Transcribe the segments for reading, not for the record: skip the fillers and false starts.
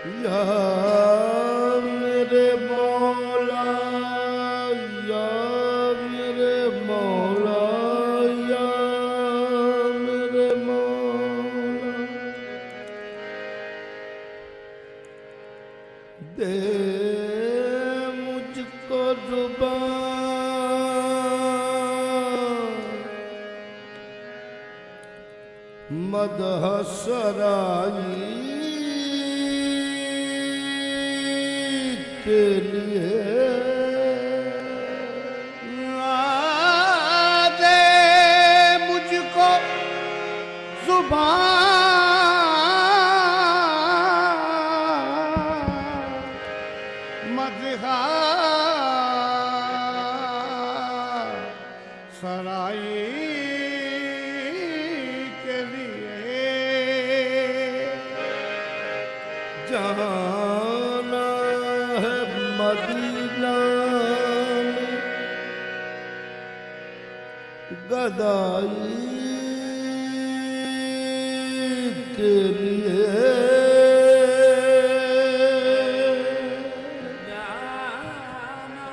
या मेरे मौला, या मेरे मौला, या मेरे मौला, दे मुझको जुबान मदह सराई के लिए, दे मुझको जुबान मदहा सराई के लिए। जाना है मदीना में गदाई के लिए, जाना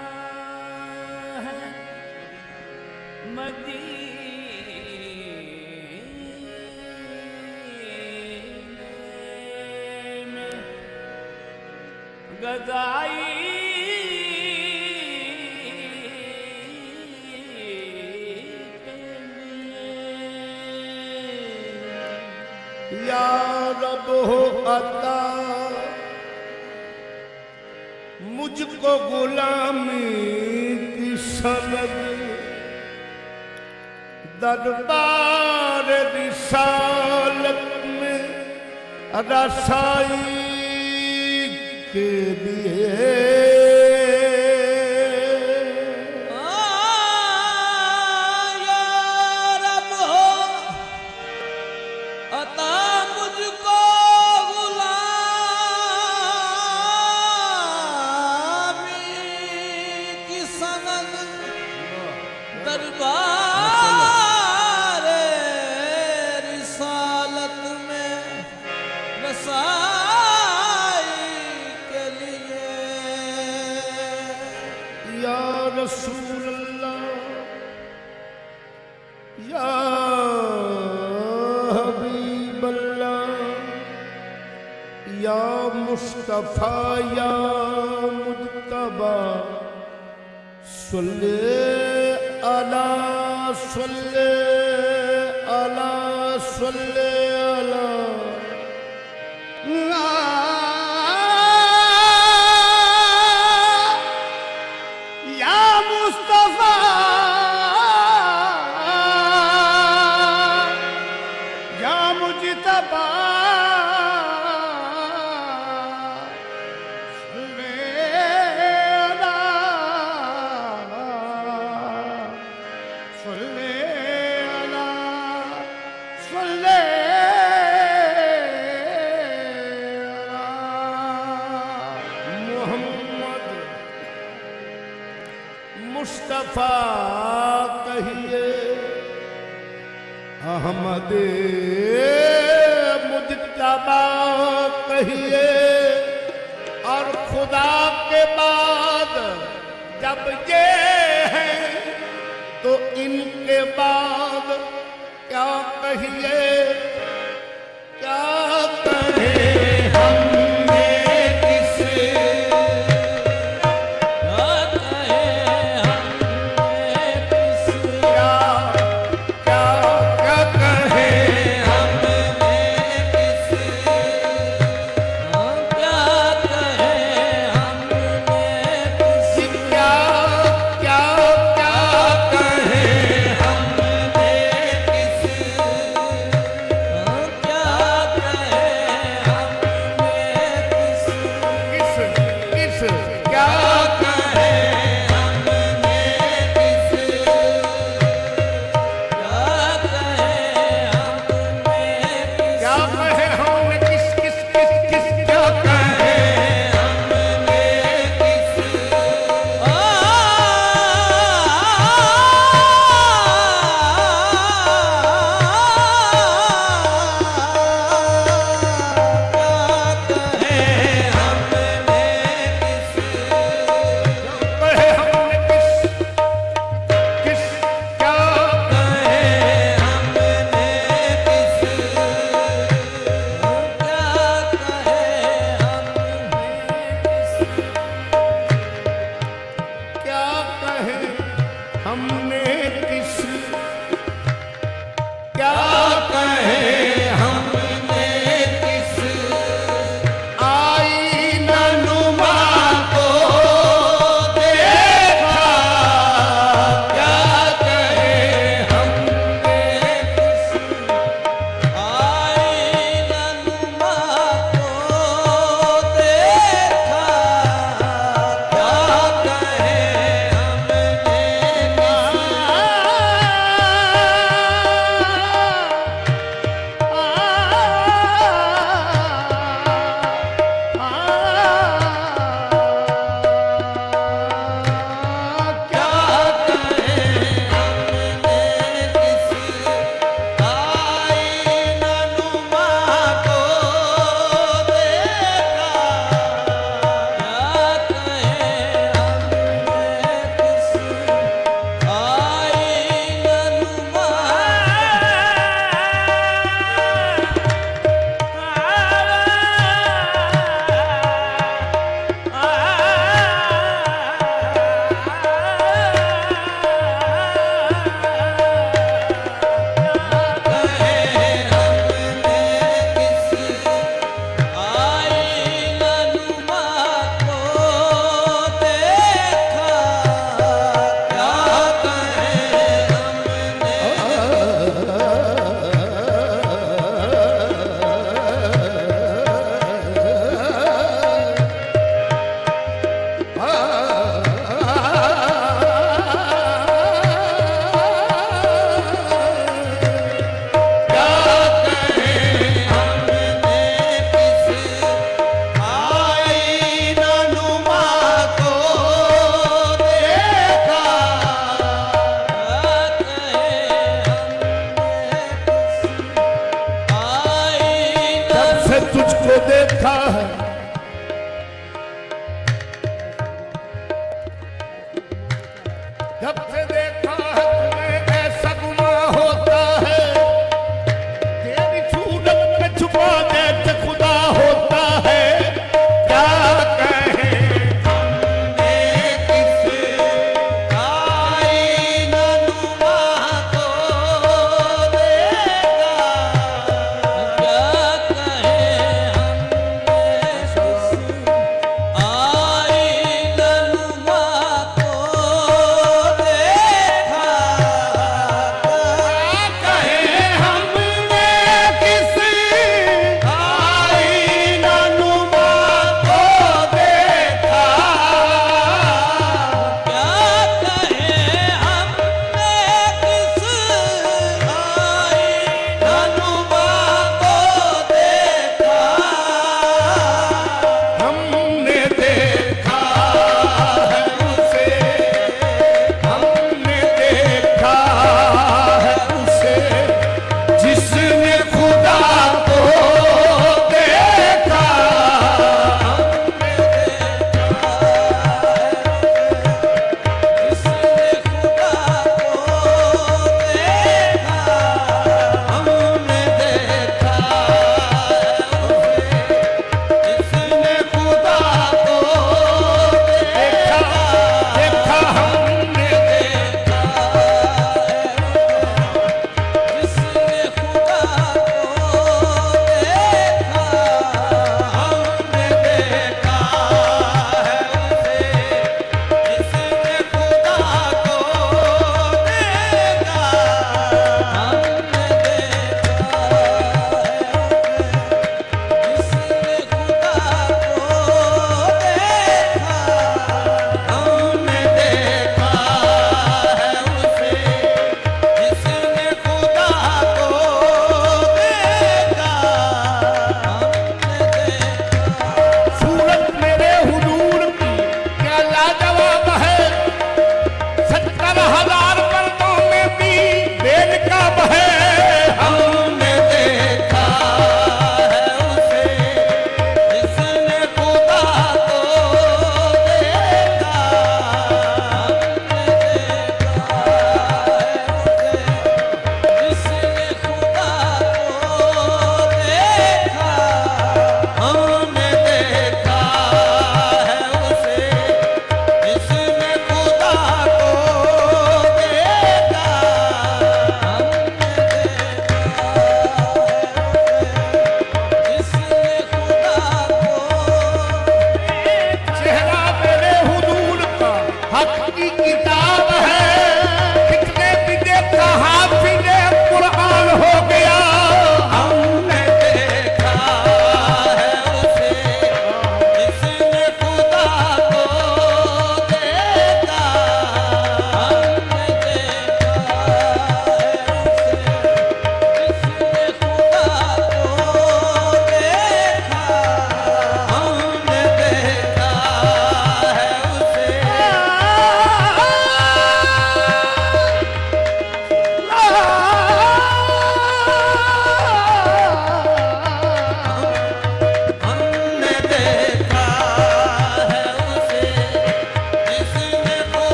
है मदीने में गदाई के लिए। या रब हो अता मुझको गुलामी की सनद, दरबार रिसालत में रसाई के लिए। या रब हो अता मुझको गुलामी की सनद, दरबार रिसालत में रसाई के लिए। या रसूल अल्लाह, या हबीब अल्लाह, या मुस्तफा, या मुज्तबा, सल्ले अला, सल्ले अला, सल्ले अला। या मुस्तफा, या मुज्तबा, सल्ले अला, सल्ले अला मोहम्मद मुस्तफा कहिए, अहमद मुज्तबा कहिए, और खुदा के बाद जब ये है तो इनके बाद क्या कहिए, क्या कहें हमने किसे, क्या क्या क्या कहें क्या क्या क्या कहें तुझको देखा है, जब से देखा है तुम्हें ऐसा गुमा होता है, तेरी सूरत में छुपा जैसे खुदा होता है। क्या कहे हमने किसे आईना नुमा को देखा, क्या कहे हमने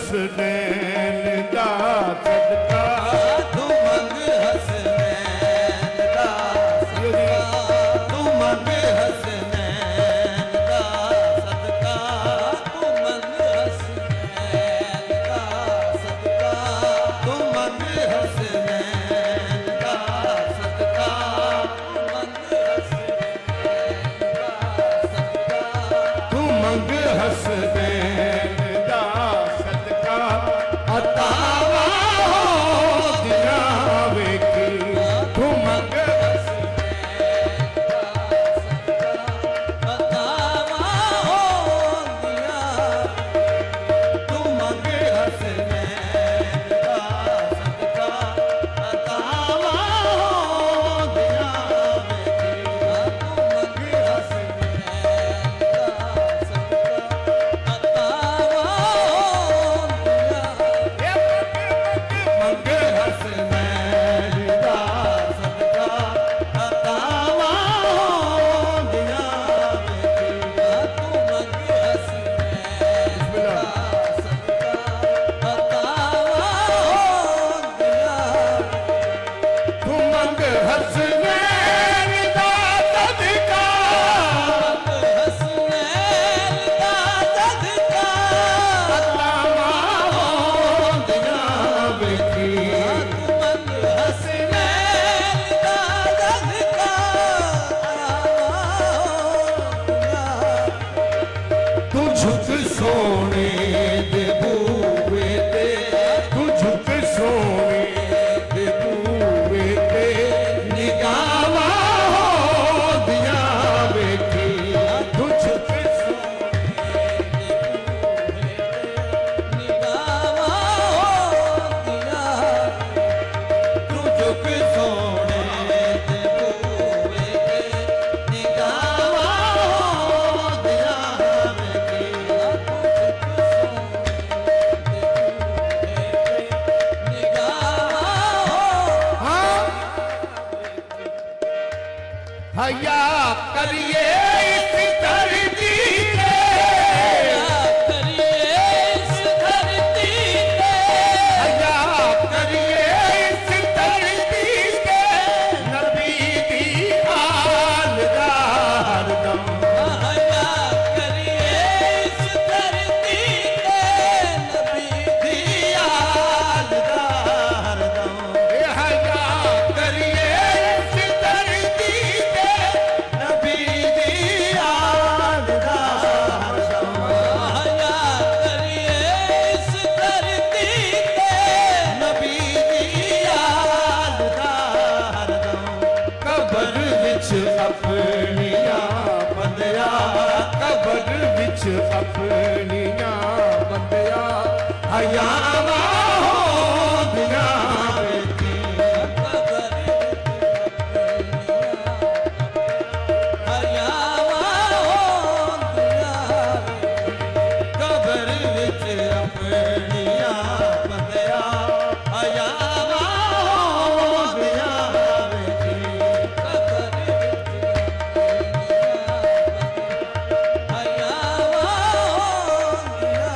हसनैन दा सदका तू मंग हसनैन दा सदका तू मंग हसनैन दा सदका तू मंग हसनैन दा सदका तू मंग हसनैन दा सदका तू मंग हसनैन दा सदका तू मंग हसनैन दा सदका अतावा हो दिना वेखी तू मंग अतावा हो दिया तू मंग हसनैन दा सदका अतावा हो दिया तू मंग हसनैन दा सदका अतावा हो दिया मंग हसनैन दा सदका अतावा हो दिया तू मंग हसनैन दा सदका अतावा हो दिया तू मंग हसनैन दा सदका हसनैन दा सदका अतावा हो दिना वेखी तू मंग हसनैन दा सदका तू झुक सोने दे बूवे ते तू झुक सोने दे बूवे ते निगावा हो दिया वेखी तू झुक निगावा हो दिया तू झुक सोने दे बूवे ते निगावा हो दिया वेखी तू झुक हया करिए इस धरती पे हया करिए इस धरती पे नबी दी आल दा हरदम ए हया करिए इस धरती पे नबी दी आल दा हरदम नबी दी आल दा हरदम कबर विच अपनिया बंदिया कबर विच अपनिया बंदिया हयावा हो दिना वेखी कबर विच अपनिया बंदिया हयावा हो दिया वेखी कबर हयावा हो दिया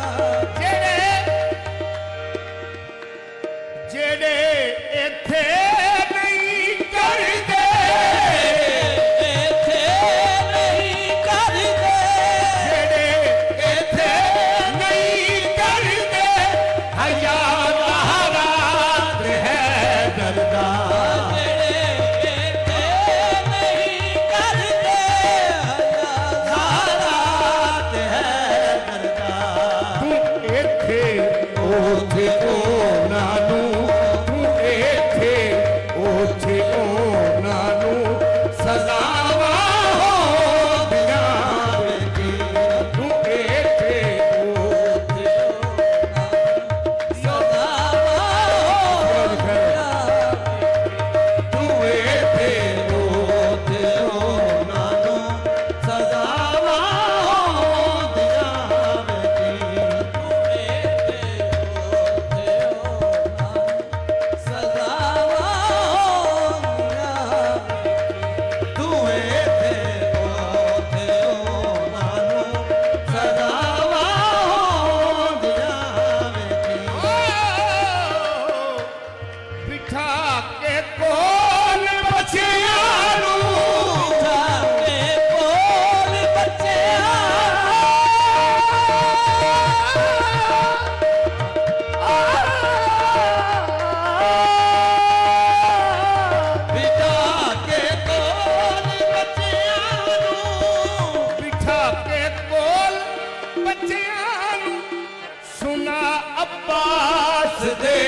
अब्बास दे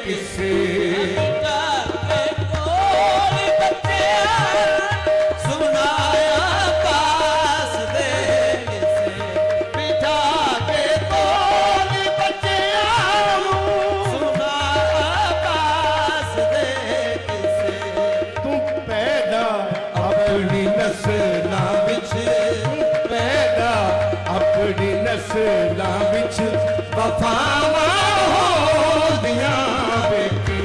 किसे जाते कोल बच्चिया सुनाया पास दे किसे बिठा के कोल बच्चिया सुनाया पास दे किसे तू पैदा अपनी नस्लां विच पैदा अपनी नस्लां विच वफावां होंदियां बेटी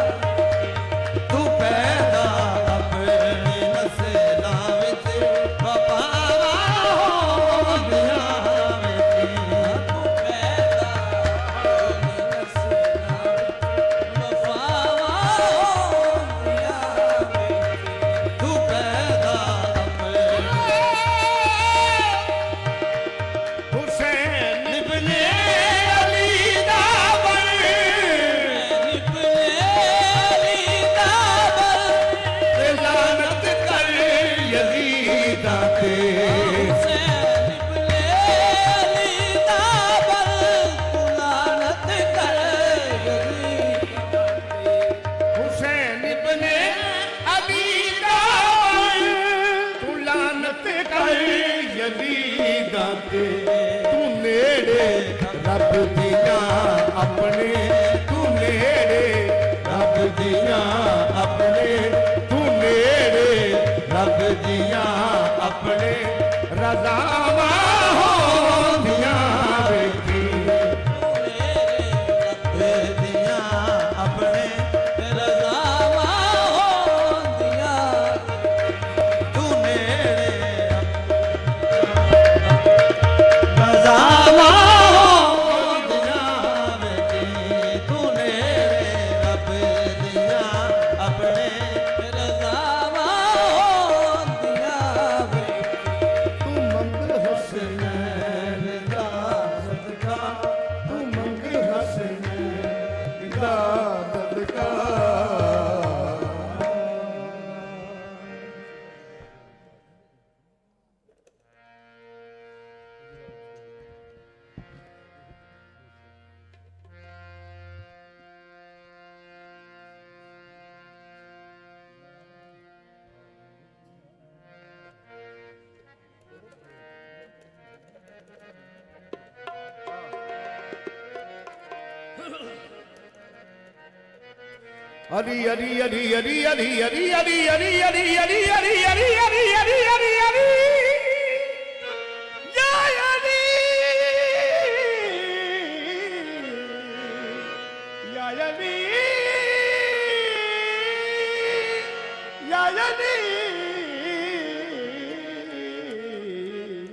तू पैदा अपनी नस्लां विच वफावां होंदियां तू पैदा अपनी नस्लां विच वफावां होंदियां तू पैदा हुसैन इब्ने अली दा बन ते लानत कर यजीदां ते हुसैन इब्ने अली दा तू लानत कर यजीदां ते तू नेड़े रब दियां अपने तू नेड़े रब दियां अपने तू नेड़े रब दियां अपने रज़ावां होंदियां बेटी तू मंग हसनैन दा सदका तू मंग हसनैन दा सदका अली अली अली अली अली अली अली अली अली अली अली अली अली अली अली अली या अली या अली या अली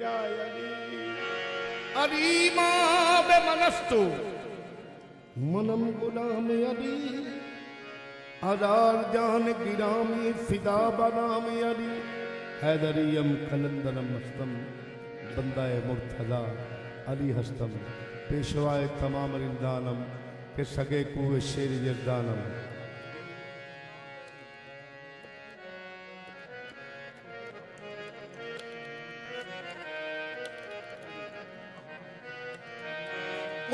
या अली अली मा बे मनस्तु मनम गुलाम अली आजार जान गिरामी फिदा बनाम अली हैदरियम कलंदरम हस्तम बंदाए मुर्तजा अली हस्तम पेशवाए तमाम रिंदानम के सगे कुए शेर यजदानम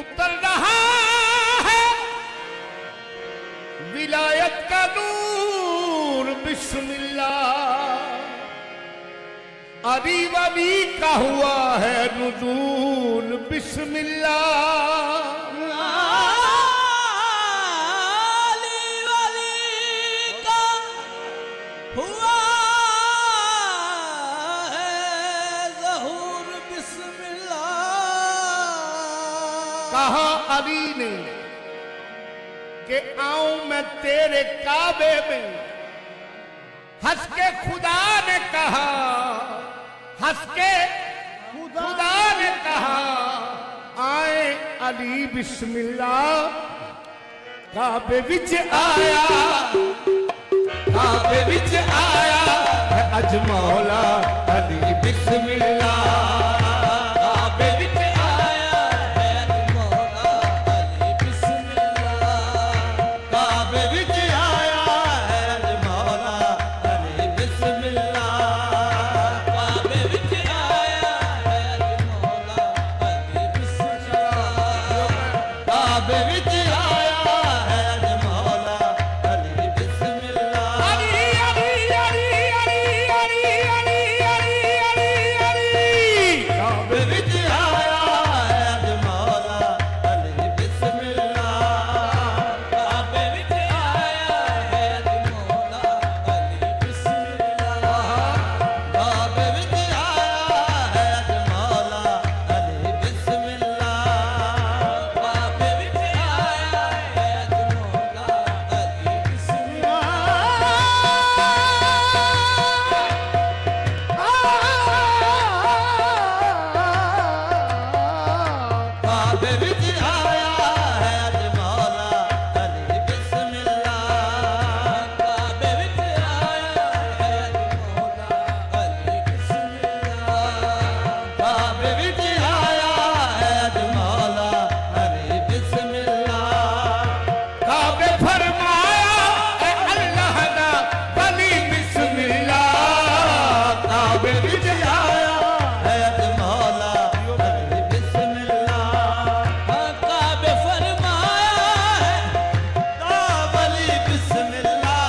उतर रहा है विलायत का नूर बिस्मिल्लाह अली वली का हुआ है नुज़ूल बिस्मिल्लाह कहा अली ने कि आऊं मैं तेरे काबे में हंस के खुदा ने कहा हंस के खुदा ने कहा आए अली बिस्मिल्लाह काबे विच आया काबे विच आया है अज मौला अली बिस्मिल्लाह काबे विच आया है अज मौला अली बिस्मिल्लाह काबे विच आया है अज मौला अली बिस्मिल्लाह काबे विच आया है अज मौला अली बिस्मिल्लाह काबे फरमाया है काबली बिस्मिल्लाह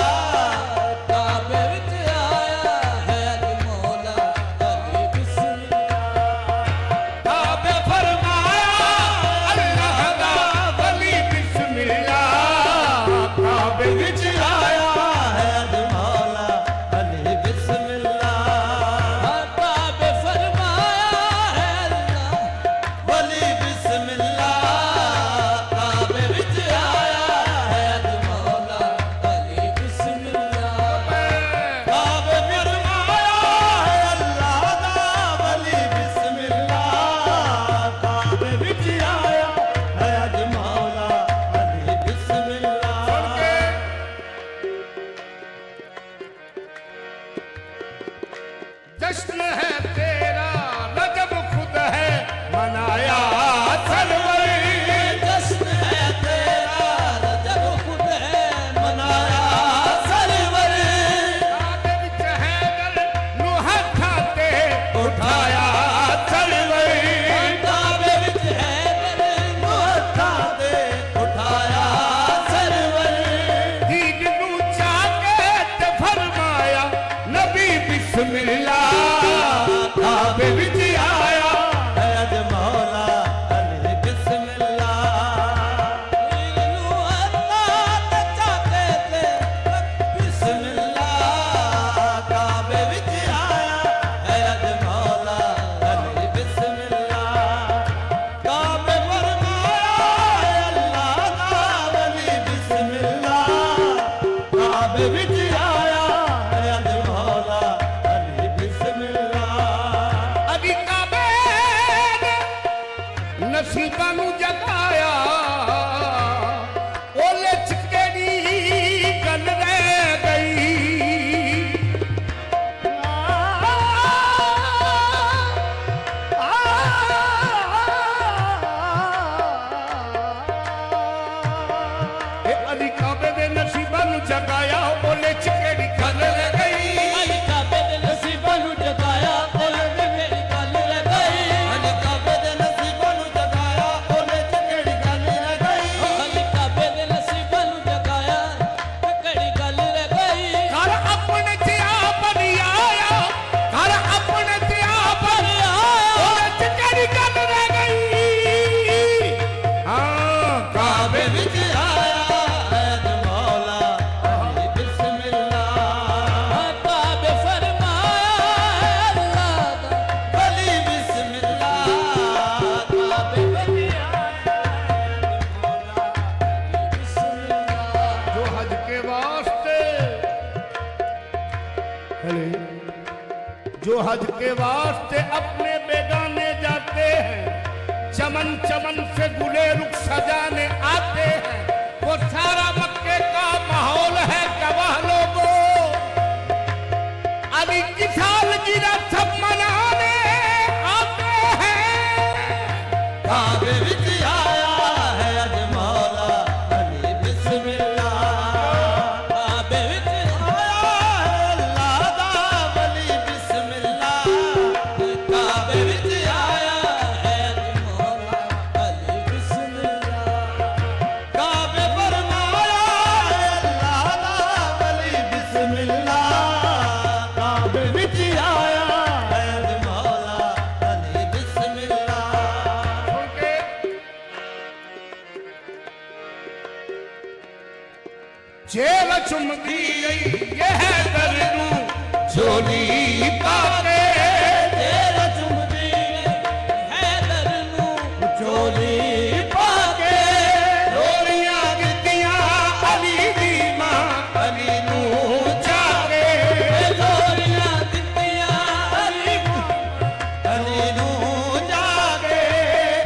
काबे विच आया है अज मौला अली बिस्मिल्लाह काबे फरमाया अल्लाह दा वली बिस्मिल्लाह काबे विच आया है अज मौला अली बिस्मिल्लाह काबे फरमाया है अल्लाह वली बिस्मिल्लाह काबे विच आया है अज मौला अली बिस्मिल्लाह काबे फरमाया है अल्लाह दा वली बिस्मिल्लाह काबे विच आया है अज मौला अली बिस्मिल्लाह जश्न है तेरा रजब खुद है मनाया सरवर जश्न है तेरा रजब खुद है मनाया सरवर काबे विच हैदर नु हथाते उठाया सरवर काबे विच हैदर नु हत्थां ते उठाया सरवर दीद नु चाके ते फरमाया नबी बिस्मिल्लाह काबे विच आया है अज मौला अली बिस्मिल्लाह नु अल्लाह ते चाके ते बिस्मिल्लाह काबे विच आया है अज मौला अली बिस्मिल्लाह काबे फरमाया है अल्लाह दा वली बिस्मिल्लाह काबे विच आया है अज मौला अली बिस्मिल्लाह अभी काबे ने नसीबां नू जगाया ओले च केड़ी गल रह गई ए अली काबे दे नसीबां नू जगाया ओले च केड़ी गल रह गई अली काबे दे नसीबां नू जगाया ओले ते मेरी गल रह गई अली काबे दे नसीबां नू जगाया ओले ते केड़ी गल रह गई अली काबे दे नसीबां नू जगाया ते केड़ी गल रह गई घर अपने ते आप नहीं आया घर अपने ते आप नहीं आया ओले च केड़ी गल रह गई हाँ काबे विच आया है अज मौला अली बिस्मिल्लाह काबे फरमाया है अल्लाह दा वली बिस्मिल्लाह काबे विच आया है मौला अली बिस्मिल्लाह जो हज के वास्ते जो हज के वास्ते अपने बेगाने जाते हैं चमन चमन से गुले रुख सजाने आते हैं वो सारा मक्के का माहौल है गवाह लोगों अली की सालगिरह सब मनाने आते हैं काबे विच आया है अज मौला अली बिस्मिल्लाह काबे विच आया है अल्लाह दा वली बिस्मिल्लाह काबे विच आया है अज मौला अली बिस्मिल्लाह काबे फरमाया है अल्लाह दा वली बिस्मिल्लाह काबे विच आया है अज मौला अली बिस्मिल्लाह उनके जेल चुमकी गई ये है दरनू झोली पाके तेरा चुमदी हैदर नू चोली पाके डोरियां दित्तियां अली दी मां अली नू जाके लोरियां दित्तियां अली अली नू जाके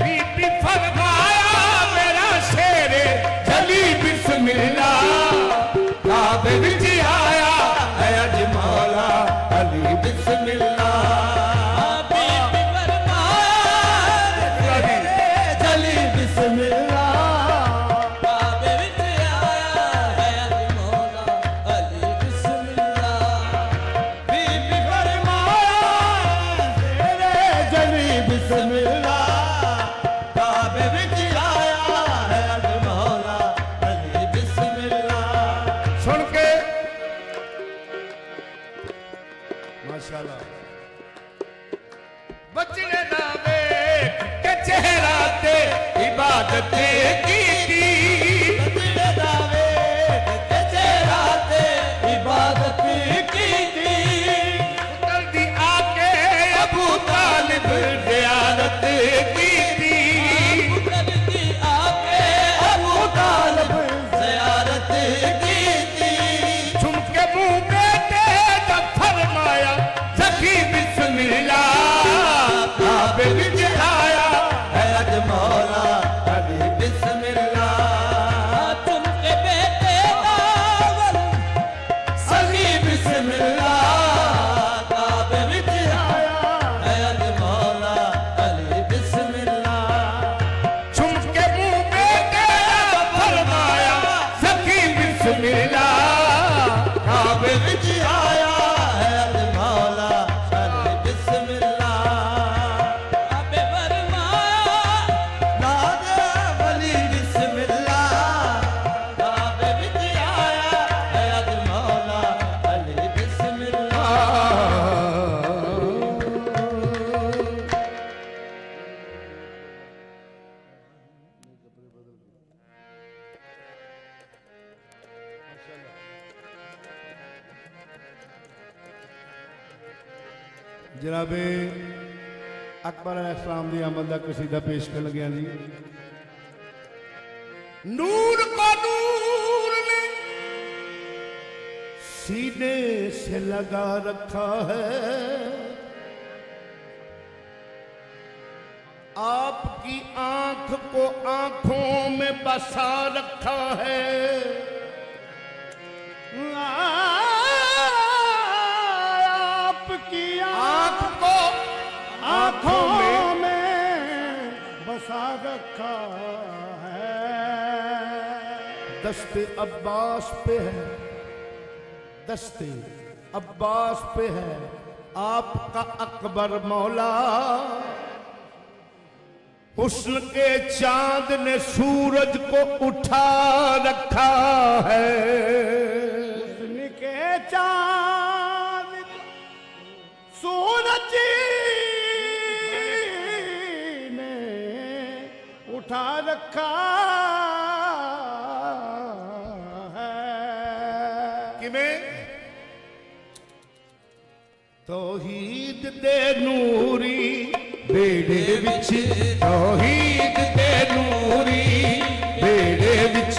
बीबी फरमाया मेरा शेरे जली बिस्मिल्लाह काबे विच आया है अज मौला अली बिस्मिल्लाह बीबी फरमाया चली बिस्मिल्लाह काबे विच आया है अज मौला अली बिस्मिल्लाह बीबी फरमाया बचने ना वेख के चेहरा ते इबादत की बचड़े दा वेख के चेहरा ते इबादत कीती उतर दी आके अबू तालिब ज़ियारत की पुत्र दी आके अबू तालिब ज़ियारत कीती झुमके मुंह बेटे दा फरमाया सखी बिस्मिल्लाह काबे विच आया है अज मौला अली बिस्मिल्लाह तुमके बेटे दावल सही बिस्मिल्लाह काबे विच आया है अज मौला अली बिस्मिल्लाह झुमके मुंह बेटे दा फरमाया सखी बिस्मिल्लाह काबे विच आया है अज मौला अली बिस्मिल्लाह अबे फरमाया नाज़ वली बिस्मिल्लाह काबे विच आया है अज मौला अली बिस्मिल्लाह जनाबे अकबर अलैहिस्सलाम दी आमद दा कसीदा पेश कर लग्या जी। नूर को नूर ने सीने से लगा रखा है आपकी आंख को आंखों में बसा रखा है आपकी आंख को आंखों में बसा रखा है। दस्ते अब्बास पे है दस्ते अब्बास पे है आपका अकबर मौला हुस्न के चांद ने सूरज को उठा रखा है हुस्न के चांद सूरज ने उठा रखा है। किमें तौहीद दे नूरी बेड़े विच तौहीद दे नूरी बेड़े विच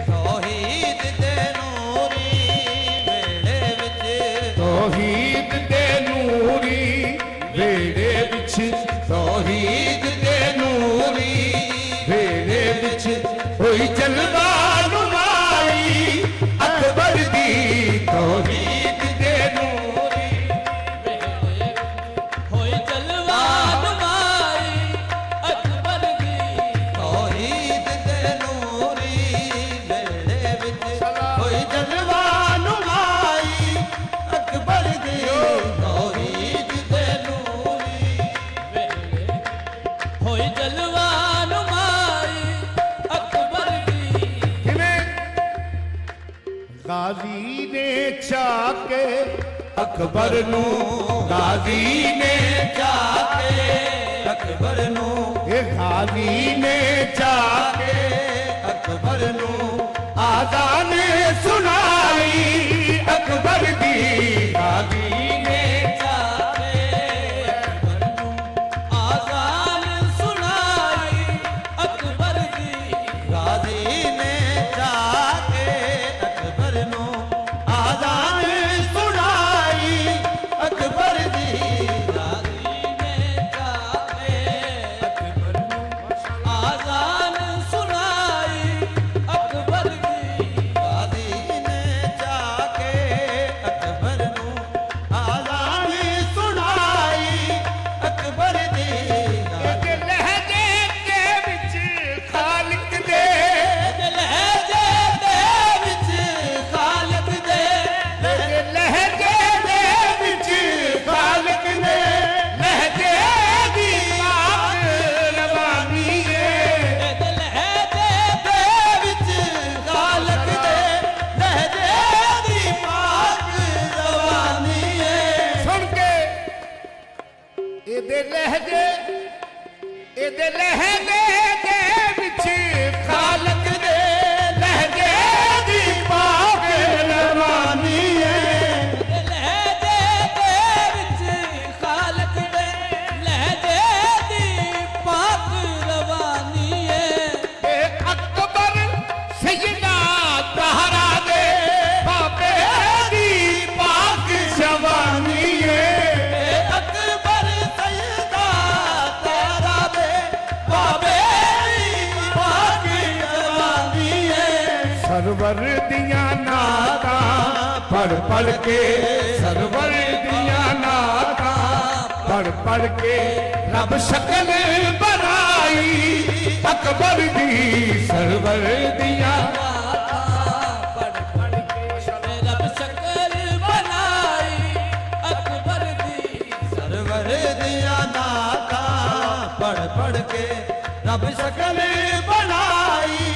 तौहीद दे नूरी बेड़े विच तौहीद दे नूरी बेड़े विच तौहीद दे नूरी बेड़े विच होई जलवा नुमाई अकबर दी तौहीद दे नूरी होई जलवा नुमाई अकबर दी तौहीद दे नूरी बेड़े विच होई जलवा नुमाई अकबर दी तौहीद दे नूरी होई जलवा नुमाई अकबर दी किमें गाजी ने चाके अकबर नू गाजी ने जाके अकबर नू ये गाजी ने चाके अकबर नू आजान सुनाई अकबर दी गाजी ने जाके अकबर नू आज़ान सुनाई अकबर दी गाजी ने जाके अकबर नू आज़ान सुनाई अकबर दी ਇਹਦੇ ਲਹਿਜੇ ਦੇ ਵਿੱਚ ਖਾਲਕ ਦੇ ਲਹਿਜੇ ਦੀ ਪਾਕ ਰਵਾਨੀ ਹੈ ਲਹਿਜੇ ਦੇ ਵਿੱਚ ਖਾਲਕ ਦੇ ਲਹਿਜੇ ਦੀ ਪਾਕ ਰਵਾਨੀ ਏ ਇਹ ਅਕਬਰ ਸੈਯਦਾ ਤਹਰਾ ਦੇ ਬਾਬੇ ਦੀ ਪਾਕ ਜਵਾਨੀ ਹੈ ਇਹ ਅਕਬਰ ਸੈਯਦਾ ਤੇਰਾ ਦੇ ਬਾਬੇ ਦੀ ਪਾਕ ਜਵਾਨੀ ਏ ਸਰਵਰ ਦੀਆਂ ਨਾਤਾਂ ਪੜ ਕੇ ਸਰਵਰ ਦੀਆਂ ਨਾਤਾਂ ਪੜ ਕੇ ਰੱਬ ਸ਼ਕਲ ਬਣਾਈ ਅਕਬਰ ਦੀ ਸਰਵਰ ਦੀਆਂ ਪੜ ਕੇ ਰੱਬ ਸ਼ਕਲ ਬਣਾਈ ਅਕਬਰ ਦੀ ਸਰਵਰ ਦੀਆਂ ਨਾਤਾਂ ਪੜ ਕੇ ਰੱਬ ਸ਼ਕਲ ਬਣਾਈ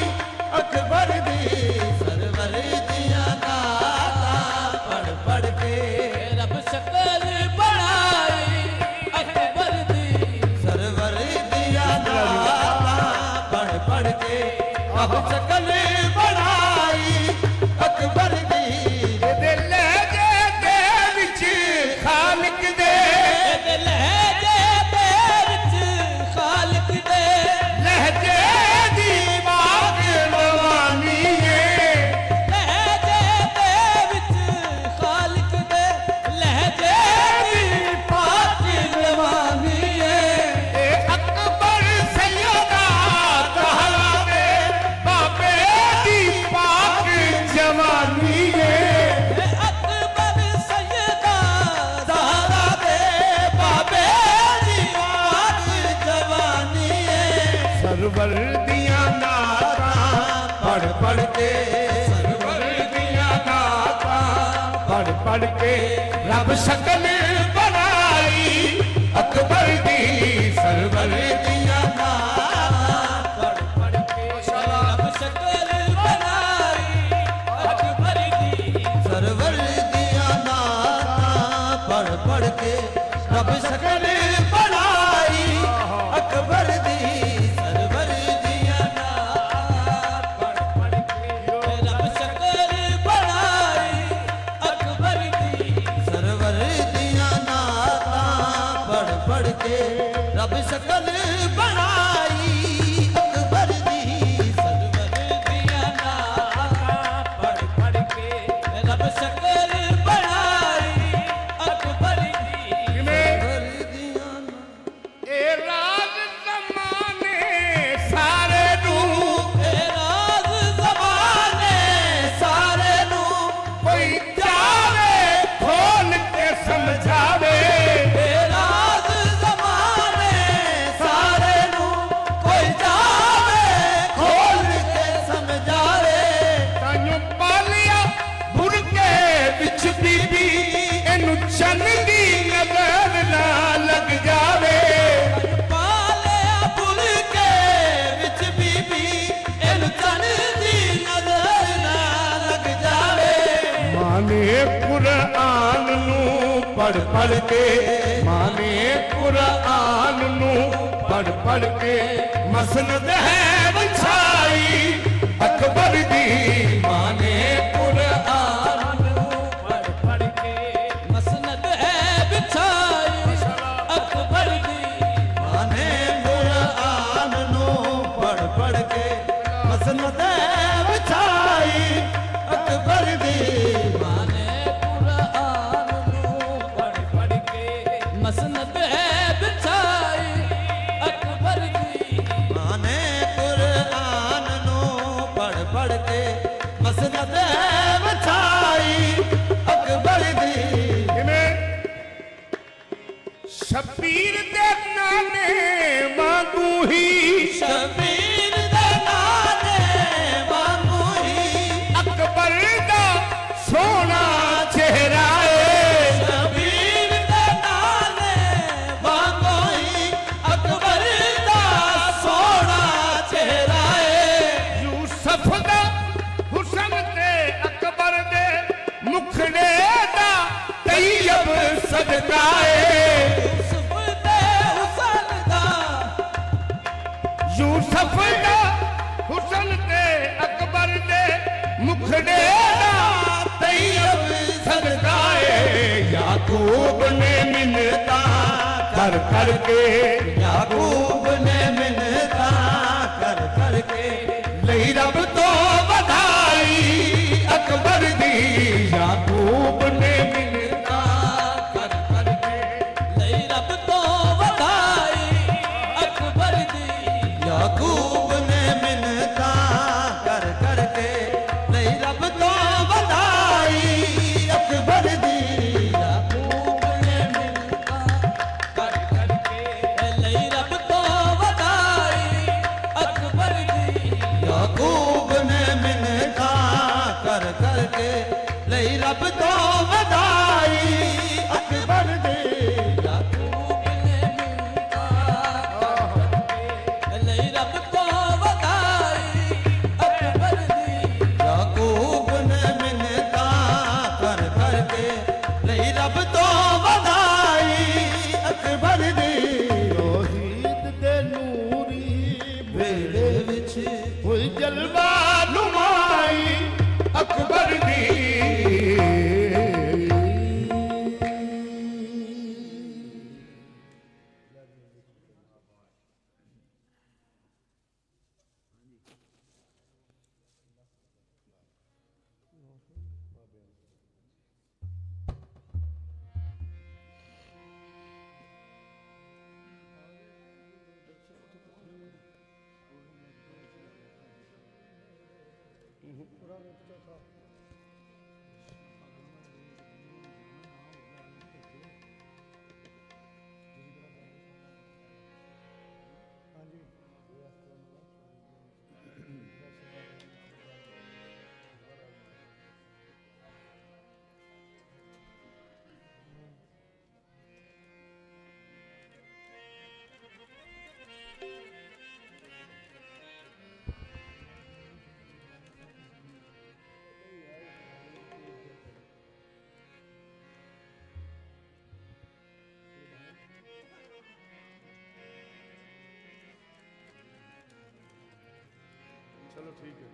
ਅਕਬਰ ਦੀ ਸਰਵਰ ਦੀਆਂ ਨਾਤਾਂ ਪੜ ਕੇ ਰੱਬ ਸ਼ਕਲ ਬਣਾਈ ਅਕਬਰ ਦੀ ਸਰਵਰ ਦੀਆਂ ਨਾਤਾਂ ਪੜ ਕੇ ਰੱਬ ਸ਼ਕਲ ਬਣਾਈ ਅਕਬਰ ਦੀ ਇਹਦੇ ਲਹਿਜੇ ਦੇ ਵਿੱਚ ਖਾਲਕ ਦੇ ਇਹਦੇ ਲਹਿਜੇ ਦੇ ਵਿੱਚ ਖਾਲਕ ਦੇ ਲਹਿਜੇ ਦੀ ਪਾਕ ਰਵਾਨੀ ਹੈ ਲਹਿਜੇ ਦੇ ਵਿੱਚ ਖਾਲਕ ਦੇ ਲਹਿਜੇ ਦੀ ਪਾਕ ਰਵਾਨੀ ਏ ਇਹ ਅਕਬਰ ਸੈਯਦਾ ਤਹਰਾ ਦੇ ਬਾਬੇ ਦੀ ਪਾਕ ਜਵਾਨੀ ਹੈ ਇਹ ਅਕਬਰ ਸੈਯਦਾ ਜ਼ਹਰਾ ਦੇ ਬਾਬੇ ਦੀ ਪਾਕ ਜਵਾਨੀ ਏ ਸਰਵਰ ਦੀਆਂ ਨਾਤਾਂ ਪੜ ਕੇ ਸਰਵਰ ਦੀਆਂ ਨਾਤਾਂ ਪੜ ਕੇ ਰੱਬ ਸ਼ਕਲ ਬਣਾਈ ਅਕਬਰ ਦੀ ਸਰਵਰ ਦੀਆਂ ਪੜ ਕੇ ਰੱਬ ਸ਼ਕਲ ਬਣਾਈ ਅਕਬਰ ਦੀ ਸਰਵਰ ਦੀਆਂ ਨਾਤਾਂ ਪੜ ਕੇ ਰੱਬ ਸ਼ਕਲ ਬਣਾਈ ਅਕਬਰ ਦੀ ਸਰਵਰ ਦੀਆਂ ਨਾਤਾਂ ਪੜ ਕੇ ਰੱਬ ਸ਼ਕਲ ਬਣਾਈ ਅਕਬਰ ਦੀ ਸਰਵਰ ਦੀਆਂ ਨਾਤਾਂ ਪੜ ਕੇ ਰੱਬ ਸ਼ਕਲ ਬਣਾਈ ਅਕਬਰ ਦੀ ਸਰਵਰ ਦੀਆਂ ਨਾਤਾਂ ਪੜ ਕੇ ਰੱਬ ਸ਼ਕਲ ਬਣਾਈ ਅਕਬਰ ਦੀ ਸਰਵਰ ਦੀਆਂ ਇਹ ਰਾਜ ਜ਼ਮਾਨੇ ਸਾਰੇ ਨੂੰ ਇਹ ਰਾਜ਼ ਜ਼ਮਾਨੇ ਸਾਰੇ ਨੂੰ ਕੋਈ ਜਾਵੇ ਖੋਲ ਕੇ ਸਮਝਾਵੇ ਇਹ ਰਾਜ਼ ਜ਼ਮਾਨੇ ਸਾਰੇ ਨੂੰ ਕੋਈ ਜਾਵੇ ਖੋਲ ਕੇ ਸਮਝਾਵੇ ਤਾਈਓ ਪਾਲਿਆ ਬੁਰਕੇ ਵਿੱਚ ਬੀਬੀ ਇਹਨੂੰ ਚੰਨ ਦੀ ਨਜ਼ਰ ਨਾ ਲੱਗ ਜਾਵੇ ਪਾਲਿਆ ਭੁੱਲ ਕੇ ਵਿੱਚ ਬੀਬੀ ਇਹਨੂੰ ਚੰਨ ਦੀ ਨਜ਼ਰ ਨਾ ਲੱਗ ਜਾਵੇ ਮਾਨੇ ਕੁਰਾਨ ਨੂੰ ਪੜ ਕੇ ਮਾਨੇ ਕੁਰਾਨ ਨੂੰ ਪੜ ਕੇ ਮਸਨਦ ਹੈ ਵਿਛਾਈ ਅਕਬਰ ਦੀ ਮਾਨੇ ਕੁਰਾਨ ਨੂੰ ਪੜ ਕੇ ਮਸਨਦ ਹੈ ਵਿਛਾਈ ਅਕਬਰ ਦੀ ਮਾਨੇ ਕੁਰਾਨ ਨੂੰ ਪੜ ਕੇ ਮਸਨਦ ਹੈ ਵਿਛਾਈ ਅਕਬਰ ਦੀ ਮਾਨੇ ਕੁਰਾਨ ਨੂੰ ਪੜ ਕੇ ਮਸਨਦ ਹੈ ਵਿਛਾਈ ਅਕਬਰ ਦੀ ਮਾਨੇ ਕੁਰਾਨ ਨੂੰ ਪੜ ਕੇ ਮਸਨਦ ਹੈ ਵਿਛਾਈ ਅਕਬਰ ਦੀ ਕਿਵੇਂ ਸ਼ਬੀਰ ਦੇ ਨਾਨੇ ਵਾਂਗੂ ਹੀ ਸ਼ਬੀਰ ਦੇ ਨਾਨੇ ਵਾਂਗੂ ਹੀ ਅਕਬਰ ਦਾ ਸੋਹਣਾ ਚਿਹਰਾ ਏ ਸ਼ਬੀਰ ਦੇ ਨਾਨੇ ਵਾਂਗੂ ਹੀ ਅਕਬਰ ਦਾ ਸੋਹਣਾ ਚਿਹਰਾ ਏ ਯੂਸਫ ਦਾ ਹੁਸਨ ਤੇ ਅਕਬਰ ਦੇ ਮੁਖੜੇ ਦਾ ਤੈਯਬ ਸਦਕਾ ਏ ਯੂਸੁਫ ਦੇ कर करके याकूब ने मिन्नता कर करके ਲਈ ਰੱਬ ਤੋਂ ਵਧਾਈ ਅਕਬਰ ਦੀ ਯਾਕੂਬ ਨੇ ਮਿੰਨਤਾਂ कर करके ਲਈ ਰੱਬ ਤੋਂ ਵਧਾਈ ਅਕਬਰ ਦੀ ਯਾਕੂਬ ਨੇ ਮਿੰਨਤਾ ਕਰ ਕਰਕੇ ਲਈ ਰੱਬ ਤੋਂ ਵਧਾਈ ਅਕਬਰ ਦੀ ਯਾਕੂਬ ਨੇ ਮਿੰਨਤਾ ਕਰ ਕਰਕੇ ਲਈ ਰੱਬ ਤੋਂ ਵਧਾਈ ਅਕਬਰ ਦੀ ਯਾਕੂਬ ਨੇ ਮਿੰਨਤਾ ਕਰ ਕਰਕੇ ਲਈ ਰੱਬ ਤੋਂ ਵਧਾਈ ਅਕਬਰ ਦੀ ਯਾਕੂਬ ਨੇ ਮਿੰਨਤਾ ਕਰ ਕਰਕੇ ਲਈ ਰੱਬ ਤੋਂ ਵਧਾਈ ਅਕਬਰ ਦੀ ਯਾਕੂਬ ਨੇ ਮਿੰਨਤਾ ਕਰ ਕਰਕੇ ਲਈ ਰੱਬ ਤੋਂ ਵਧਾਈ ਅਕਬਰ ਦੀ ਤੋਹੀਦ ਦੇ ਨੂਰੀ ਵੇਲੇ ਵਿੱਚ ਹੋਈ ਜਲਵਾ ਨੁਮਾਈ ਅਕਬਰ ਦੀ ਚਲੋ ਠੀਕ ਹੈ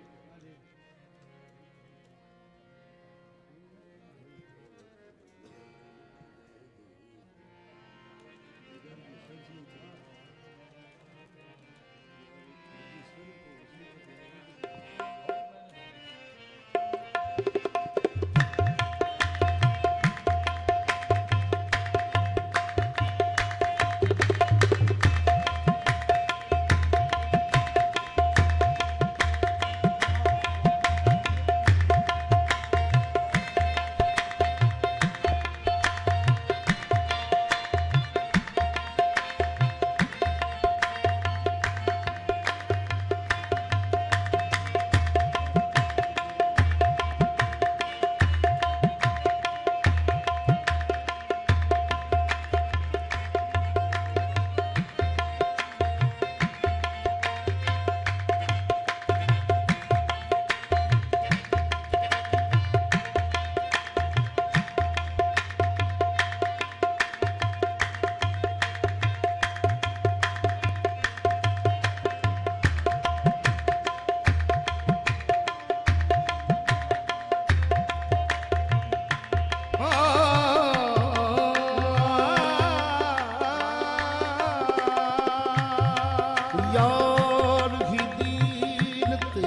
ਯਾਰ ਹੀ ਦੀਨ ਤੇ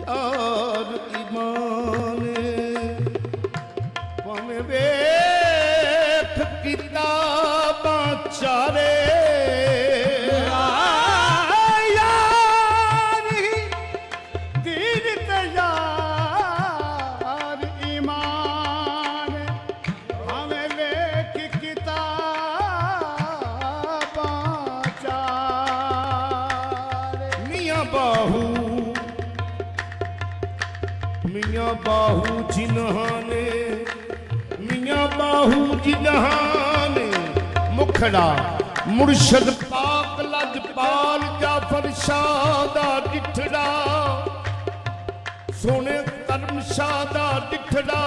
ਯਾਰ ਈਮਾਨ ਭਾਵੇਂ ਵੇਖ ਕਿਤਾਬਾਂ ਚਾਰੇ ਯਾਰ ਹੀ ਦੀਨ ਤੇ ਯਾਰ ਈਮਾਨ ਭਾਵੇਂ ਵੇਖ ਕਿਤਾਬਾਂ ਚਾਰੇ ਮੀਆਂ ਬਾਹੂ ਜਿਨ੍ਹਾਂ ਨੇ ਮੀਆਂ ਬਾਹੂ ਜਿਨ੍ਹਾਂ ਨੇ ਮੁਖੜਾ ਮੁਰਸ਼ਦ ਪਾਕ ਲਜਪਾਲ ਜਾਫਰ ਸ਼ਾਹ ਦਾ ਡਿਠੜਾ ਸੋਹਣੇ ਕਰਮ ਸ਼ਾਹ ਦਾ ਡਿਠੜਾ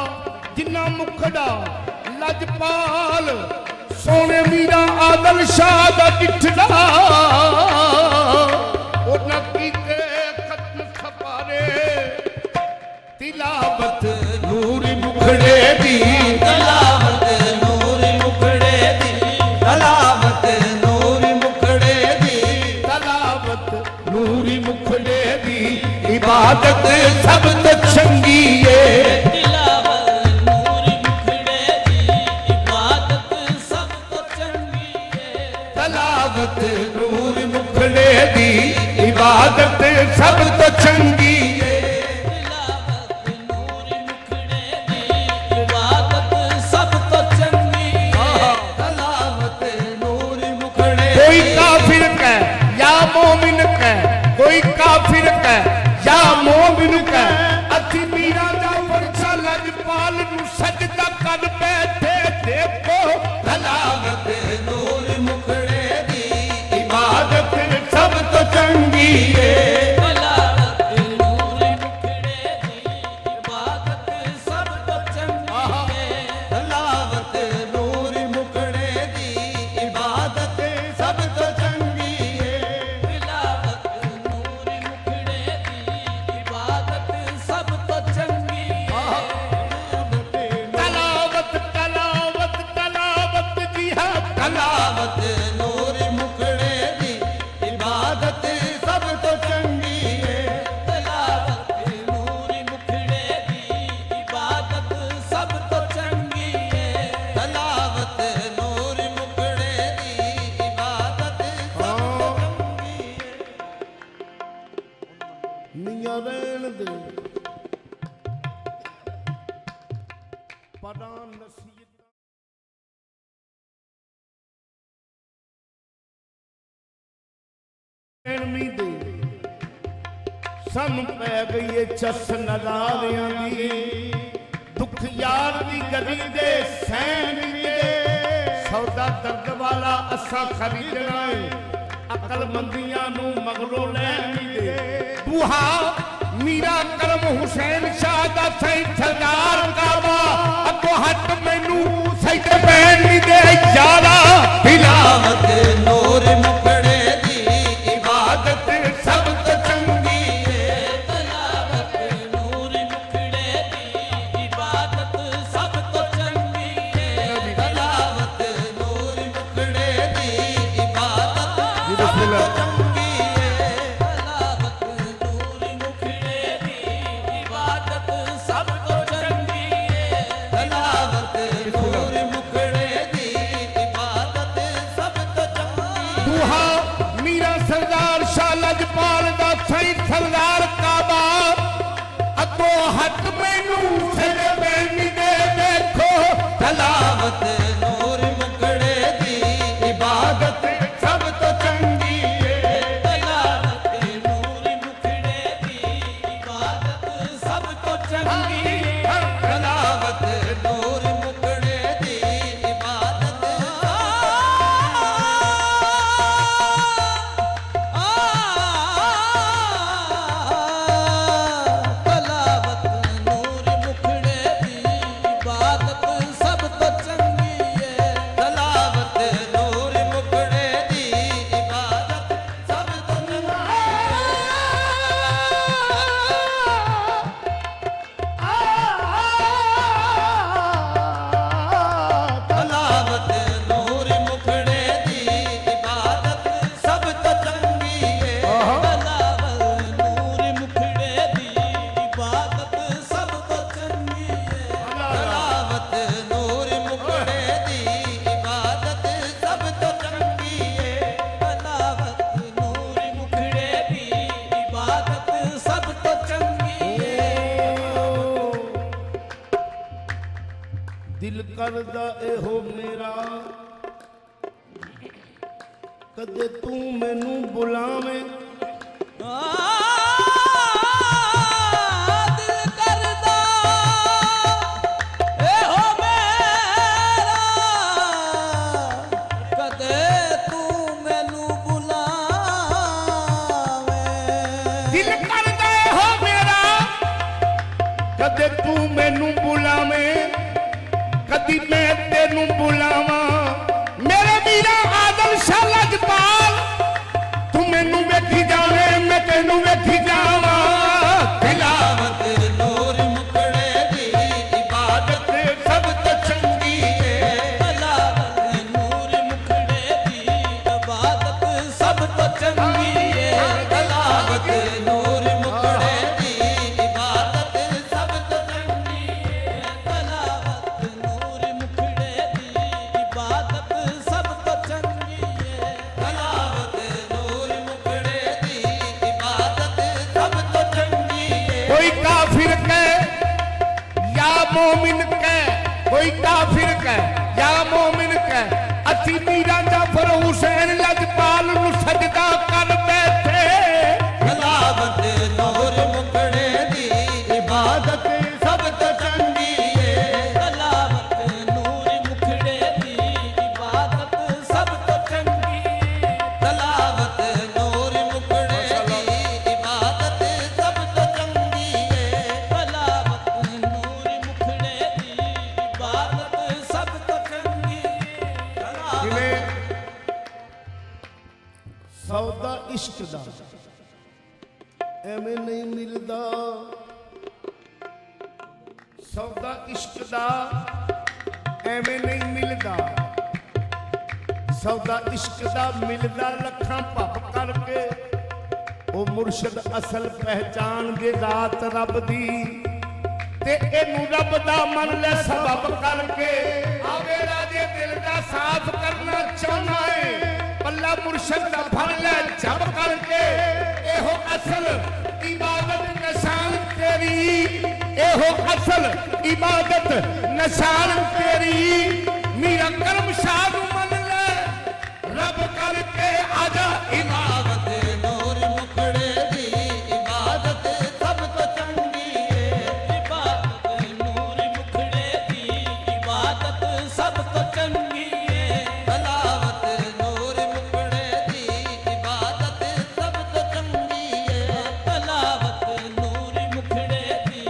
ਜਿਨ੍ਹਾਂ ਮੁਖੜਾ ਲਜਪਾਲ ਸੋਹਣੇ ਮੀਰਾ ਆਦਲ ਸ਼ਾਹ ਦਾ ਡਿਠੜਾ ਉਹਨਾਂ ਕੀਤੇ ਖਤਮ ਸਪਾਰੇ ਤਿਲਾਵਤ ਨੂਰ ਮੁਖੜੇ ਦੀ ਤਲਾਵਤ ਨੂਰ ਮੁਖੜੇ ਦੀ इबादत सब तो चंगी है तिलावत नूर मुखड़े दी इबादत सब तो चंगी है तलावत नूर मुखड़े दी इबादत सब तो चंगी है तिलावत नूर मुखड़े दी इबादत सब तो चंगी है तलावत नूर मुखड़े कोई काफिर कह या मोमिन कह कोई काफिर कह या मोमिन कह अति मीरा दा वर्षा लजपाल नु सजदा कर बैठे देखो तलावत नूर मुखड़े दी इबादत सब तो चंगी है तिलावत नूर मुखड़े दी इबादत सब तो चंगी है तलावत नूर मुखड़े दी इबादत सब तो चंगी है तिलावत नूर मुखड़े दी इबादत सब तो चंगी है तलावत तलावत तलावत जी हाँ तलावत नूर मुखड़े दी इबादत सब तो चंगी है तिलावत नूर मुखड़े दी इबादत सब तो चंगी है तलावत नूर मुखड़े दी इबादत सब तो चंगी है ਨੀਆਂ ਰਹਿਣ ਦੇ ਪਰਾਂ ਨਸੀਹਤ ਐਨਮੀ ਦੇ ਸਾਨੂੰ ਪੈ ਗਈ ਏ ਚਸ ਨਜ਼ਾਰਿਆਂ ਦੀ ਦੁੱਖ ਯਾਰ ਦੀ ਗਲੀ ਦੇ ਸੈਨ ਦੇ ਸੌਦਾ ਦਰਦ ਵਾਲਾ ਅਸਾਂ ਖਰੀਦਣਾ ਏ ਅਕਲਮੰਦੀਆਂ ਨੂੰ ਮਗਰੋਂ ਲੈਣੀ ਦੇ ਬੂਹਾ ਮੀਰਾ ਕਰਮ ਹੁਸੈਨ ਸ਼ਾਹ ਦਾ ਸਹੀ ਸਰਦਾਰ ਕਾਬਾ ਅੱਗੋਂ ਹੱਟ ਮੈਨੂੰ ਸਜਦੇ ਪੈਣ ਨਹੀਂ ਦੇ ਯਾਰਾ ਤਿਲਾਵਤ ਨੂਰ ਮੁਖੜੇ ਦੀ ਇਬਾਦਤ ਸਭ ਤੋਂ ਚੰਗੀ ਏ तिलावत नूर मुखड़े दी इबादत सब तो चंगी है तलावत नूर मुखड़े दी इबादत सब तो चंगी है तिलावत नूर मुखड़े दी इबादत सब तो चंगी है तलावत नूर मुखड़े दी इबादत सब तो चंगी दूहा मीरा सरदार शाह लजपाल दा सही सरदार काबा अगो हट मैनू सिर बैनी दे देखो तलावत नूर मुखड़े दी इबादत सब तो चंगी है तिलावत नूर मुखड़े दी इबादत सब तो चंगी है तलावत नूर मुखड़े दी इबादत तिलावत नूर मुखड़े दी इबादत सब तो चंगी है तलावत नूर मुखड़े दी इबादत सब तो तलावत नूर मुखड़े दी इबादत सब तो चंगी है तिलावत नूर मुखड़े दी इबादत सब तो चंगी है तलावत नूर मुखड़े दी इबादत सब तो चंगी है तिलावत नूर मुखड़े दी इबादत सब तो चंगी है ਦਿਲ ਕਰਦਾ ਇਹੋ ਮੇਰਾ ਕਦੇ ਤੂੰ ਮੈਨੂੰ ਬੁਲਾਵੇਂ ਦਿਲ ਕਰਦਾ ਇਹੋ ਮੇਰਾ ਕਦੇ ਤੂੰ ਮੈਨੂੰ ਬੁਲਾਵੇਂ ਦਿਲ ਕਰਦਾ ਇਹੋ ਮੇਰਾ ਕਦੇ ਤੂੰ ਮੈਨੂੰ ਬੁਲਾਵੇਂ ਕਦੀ ਮੈਂ ਤੈਨੂੰ ਬੁਲਾਵਾਂ ਮੇਰੇ ਵੀਰਾ ਆਦਲ ਸ਼ਾਹ ਲਜਪਾਲ ਤੂੰ ਮੈਨੂੰ ਵੇਖੀ ਜਾਵੇਂ ਮੈਂ ਤੈਨੂੰ काफिर के या मोमिन के, कोई काफिर के या मोमिन के, असी मीरा जाफर हुसैन लजपाल नू सजदा कर बैठे। तलावत नूर मुखड़े दी इबादत सब तो चंगी है। तलावत नूर मुखड़े दी इबादत सब तो चंगी है। तलावत नूर मुखड़े दी इबादत सब तो चंगी है। तलावत नूर मुखड़े दी इबादत सब तो चंगी है। जिवें सौदा इश्क दा ਐਵੇਂ ਨਹੀਂ ਮਿਲਦਾ, ਸੌਦਾ ਇਸ਼ਕ ਦਾ ਐਵੇਂ ਨਹੀਂ ਮਿਲਦਾ, ਸੌਦਾ ਇਸ਼ਕ ਦਾ ਮਿਲਦਾ ਲੱਖਾਂ ਭੱਬ ਕਰਕੇ। ਉਹ ਮੁਰਸ਼ਿਦ ਅਸਲ ਪਹਿਚਾਨ ਜੇ ਰਾਤ ਰੱਬ ਦੀ, ਤੇ ਇਹਨੂੰ ਰੱਬ ਦਾ ਮੰਨ ਲੈ ਸਬਬ ਕਰਕੇ। ਆਵੇ ਰਾਜੇ ਦਿਲ ਦਾ ਸਾਫ਼ ਕਰਨਾ ਚਾਹੁੰਦਾ ਏ, ਪੱਲਾ ਮੁਰਸ਼ਿਦ ਦਾ ਫੜ ਲੈ ਜਬ ਕਰਕੇ। ਇਹੋ ਅਸਲ इबादत निशान तेरी, एहो असल इबादत निशान तेरी। मेरा कर्म शाद मन ले रब करके आजा इबादत। नूर मुखड़े दी इबादत सब तो चंगी है। इबादत नूर मुखड़े दी इबादत सब तो चंगी है। तलावत नूर मुखड़े दी इबादत सब तो चंगी है। तलावत नूर मुखड़े दी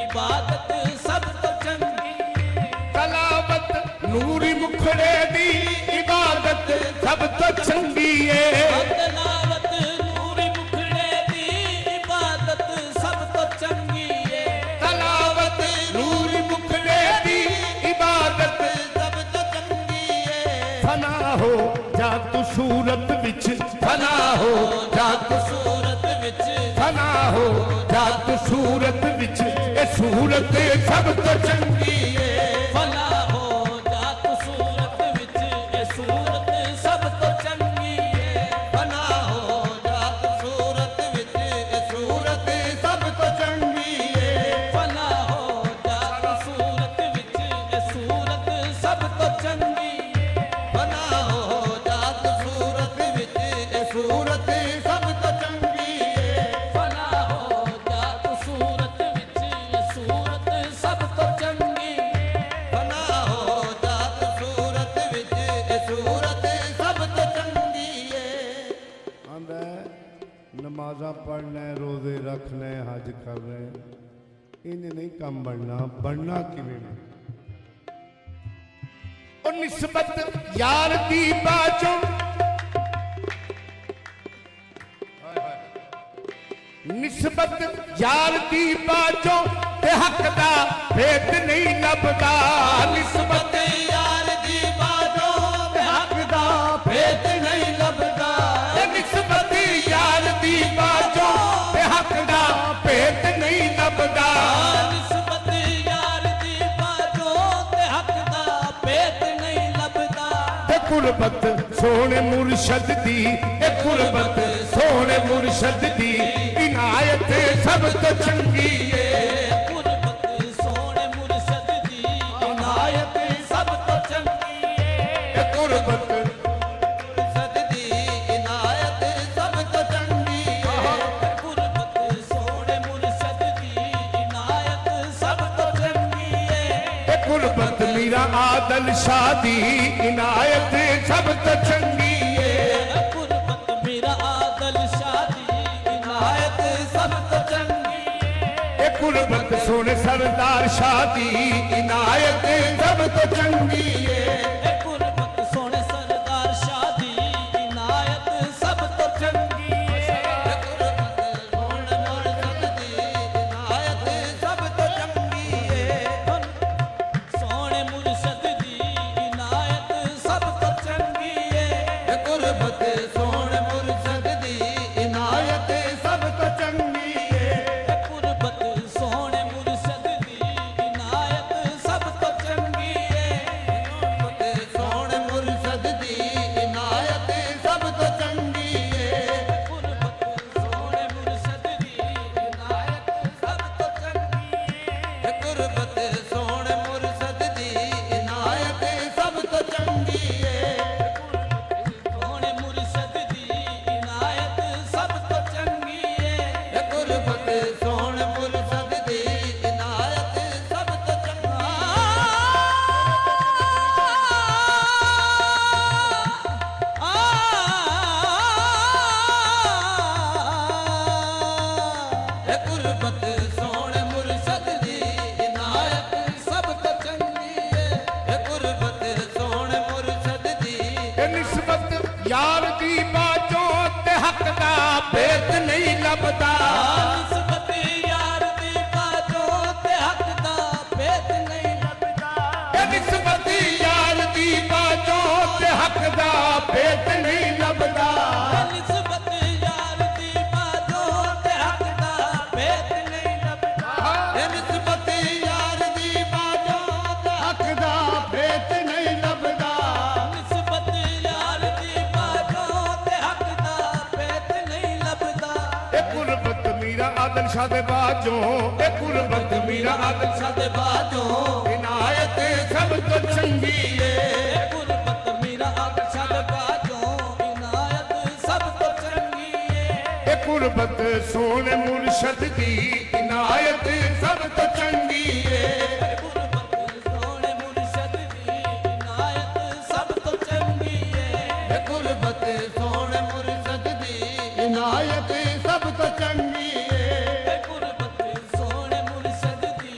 इबादत सब तो चंगी है। तलावत नूरी मुखड़े दी इबादत सब तो चंगी है। तलावत नूर मुखड़े दी इबादत सब तो चंगी है। तलावत नूरी मुखड़े दी इबादत सब तो चंगी है। फना हो जा तू सूरत विच, फना हो जा तू सूरत विच फना हो जा तू सूरत विच, ए सूरत सब तो चंगी है। फला हो जात सूरत विच ए सूरत सब तो चंगी है। फला हो जात सूरत विच ए सूरत सब तो चंगी है। फला हो जात सूरत विच ए सूरत सब तो चंगी है। फला हो जात सूरत विच ए सूरत सब तो चंगी है। फला हो जात सूरत विच ए सूरत सब तो चंगी है। फला हो जात सूरत विच ए सूरत सब तो चंगी है। आंदा नमाज़ां पढ़ना, रोजे रखना, हज करना, इन्हें नहीं काम बनना। बनना किवें? और निस्बत यार दी बाजों, निस्बत यार दी बाजों ते हक दा भेद नहीं लभदा। निस्बत यार दी बाजों ते हक दा भेद नहीं लभदा। निस्बत यार दी बाजों ते हक दा भेद नहीं लभदा। निस्बत यार दी बाजों ते हक दा भेद नहीं लभदा। ते गुरबत सोने मुर्शद दी, ए गुरबत सोने मुर्शद दी इनायत सब तो चंगी है। गुरबत सोहणे मुर्शद दी इनायत सब तो चंगी है। ए गुरबत मुर्शद दी इनायत सब तो चंगी है। गुरबत सोहणे मुर्शद दी इनायत सब तो चंगी है। ए गुरबत मीरा आदल शादी इनायत सब तो चंगी है। गुरबत मेरा आदल शादी इनायत सब तो चंगी है। ए गुरबत सोने सरदार शादी इनायत सब तो चंगी है। गुरबत सोहणे सरदार शादी इनायत सब तो चंगी है। गुरबत सोहणे मुर्शद दी इनायत सब तो चंगी है। सोहणे मुर्शद दी इनायत सब तो चंगी है। गुरबत सोहणे मुर्शद दी इनायत सब तो चंगी है। गुरबत सोहणे मुर्शद दी इनायत सब तो चंगी है। यार दी बाजों ते हक दा भेत नहीं लभदा निस्बत यार दी बाजों ते हक दा भेत नहीं लभदा ए निस्बत यार दी बाजों ते हक दा भेत नहीं लभदा निस्बत यार दी बाजों ते हक दा भेत नहीं लभदा निस्बत यार दी बाजों ते हक दा भेत नहीं लभदा निस्बत यार दी बाजों ते हक दा भेत नहीं लभदा ए गुरबत मीरा आदल शाह दे बाजों ए गुरबत मीरा आदल शाह सद बाजों इनायत सब तो चंगी है गुरबत मीरा अक्षद बाजों इनायत सब तो चंगी है ए गुरबत सोने मुर्शद दी इनायत सब तो चंगी है गुरबत सोने मुर्शद दी इनायत सब तो चंगी है गुरबत सोने मुर्शद दी इनायत सब तो चंगी है गुरबत सोने मुर्शद दी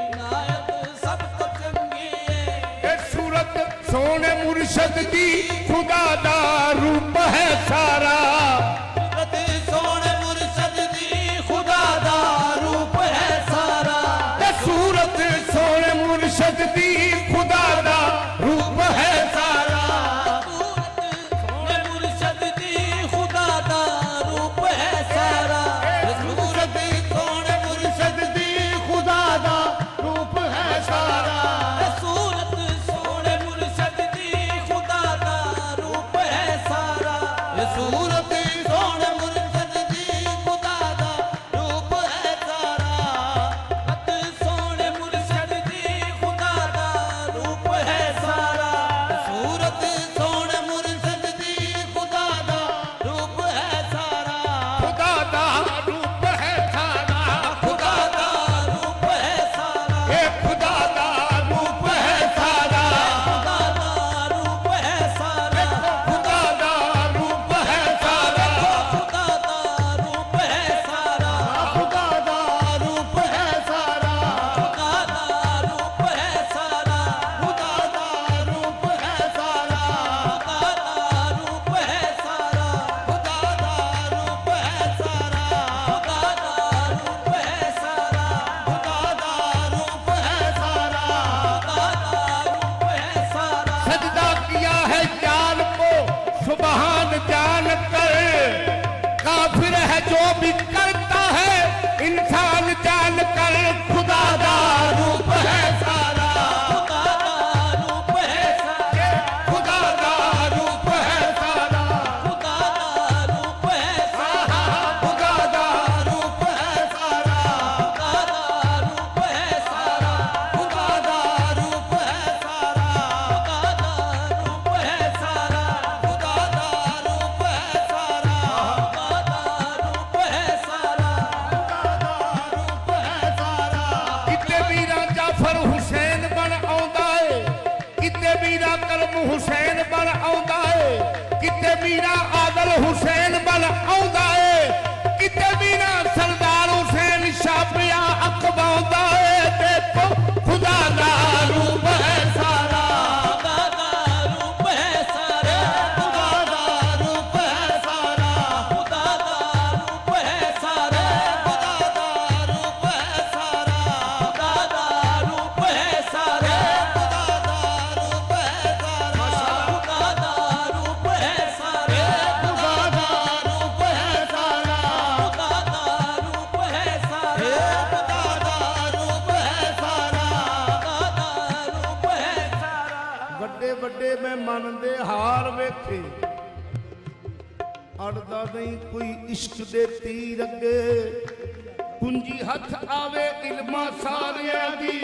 इनायत सब तो चंगी है ए सूरत सोने मुर्शद दी खुदा दा रूप है सारा गुरबत सोने मुर्शद दी खुदा दा रूप है सारा ए सूरत सोने मुर्शद दी खुदा दा रूप है सारा सूरत सोने मुर्शद दी खुदा दा रूप है सारा सूरत सोने मुर्शद दी खुदा दा रूप है सारा सूरत सोने मुर्शद दी खुदा दा रूप है सारा सूरत सोने मुर्शद दी खुदा दा रूप है सारा अत सोने मुर्शद दी खुदा दा रूप है सारा सूरत सोने मुर्शद दी खुदा दा रूप है सारा खुदा दा रूप है सारा खुदा दा रूप है सारा ए खुदा दा रूप है सारा खुदा दा रूप है सारा खुदा दा रूप है सारा खुदा दा रूप है सारा खुदा दा रूप है सारा खुदा दा रूप है सारा खुदा दा रूप है सारा खुदा दा रूप है सारा खुदा दा रूप है सारा खुदा दा रूप है सारा खुदा दा रूप है सारा खुदा दा रूप है सारा सजदा किया है जान को सुबहान जान कर काफिर है जो भी करता है इंसान जान कर खुदा दा रूप है सारा खुदा दा रूप है सारा खुदा दा रूप है सारा खुदा दा रूप है सारा खुदा दा रूप है सारा खुदा दा रूप है सारा खुदा दा रूप है सारा खुदा दा रूप है सारा खुदा दा रूप है सारा खुदा दा रूप है सारा रूप है सारा किते वीरा जाफर हुसैन बन आਉਂਦਾ ਏ किते वीरा कलम हुसैन बन आਉਂਦਾ ਏ किते वीरा आदल हुसैन बन आਉਂਦਾ ਏ किते वीरा सरदार हुसैन शाफिया अखबाਉਂਦਾ ਏ देखो खुदा दा रूप है सारा खुदा दा रूप है सारा खुदा दा रूप है सारा खुदा दा रूप है सारा खुदा दा रूप है सारा खुदा दा रूप है सारा खुदा दा रूप है सारा खुदा दा रूप है सारा खुदा दा रूप है सारा खुदा दा रूप है सारा खुदा दा रूप है सारा खुदा दा रूप है सारा ਵੱਡੇ ਵੱਡੇ ਮੈਂ ਮਨ ਦੇ ਹਾਰ ਵੇਖੇ ਅੜਦਾ ਨਹੀਂ ਕੋਈ ਇਸ਼ਕ ਦੇ ਤੀਰ ਅੱਗੇ ਕੁੰਜੀ ਹੱਥ ਆਵੇ ਇਲਮਾਂ ਸਾਰਿਆਂ ਦੀ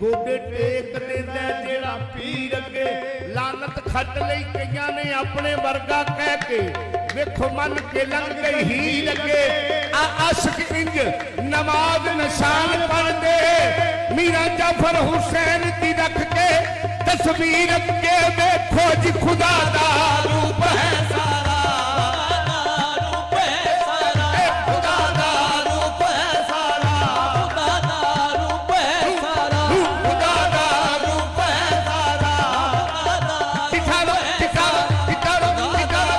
ਗੋਡੇ ਟੇਕ ਦਿੰਦਾ ਜਿਹੜਾ ਪੀਰ ਅੱਗੇ ਲਾਨਤ ਖੱਟ ਲਈ ਕਈਆਂ ਨੇ ਆਪਣੇ ਵਰਗਾ ਕਹਿ ਕੇ ਵੇਖੋ ਮੰਨ ਕੇ ਲੰਘ ਗਈ ਹੀਰ ਅੱਗੇ ਆ ਆਸ਼ਿਕ ਇੰਜ ਨਮਾਜ਼ ਨਿਸ਼ਾਨ ਪੜਦੇ ਮੀਰਾ ਜਾਫਰ ਹੁਸੈਨ ਦੀ ਰੱਖ ਕੇ तस्वीर के देखो जी खुदा दा रूप है सारा रूप है सारा खुदा दा रूप है सारा खुदा दा रूप है सारा खुदा दा रूप है सारा खुदा दा दिखा लो दिखा लो दिखा लो दिखा लो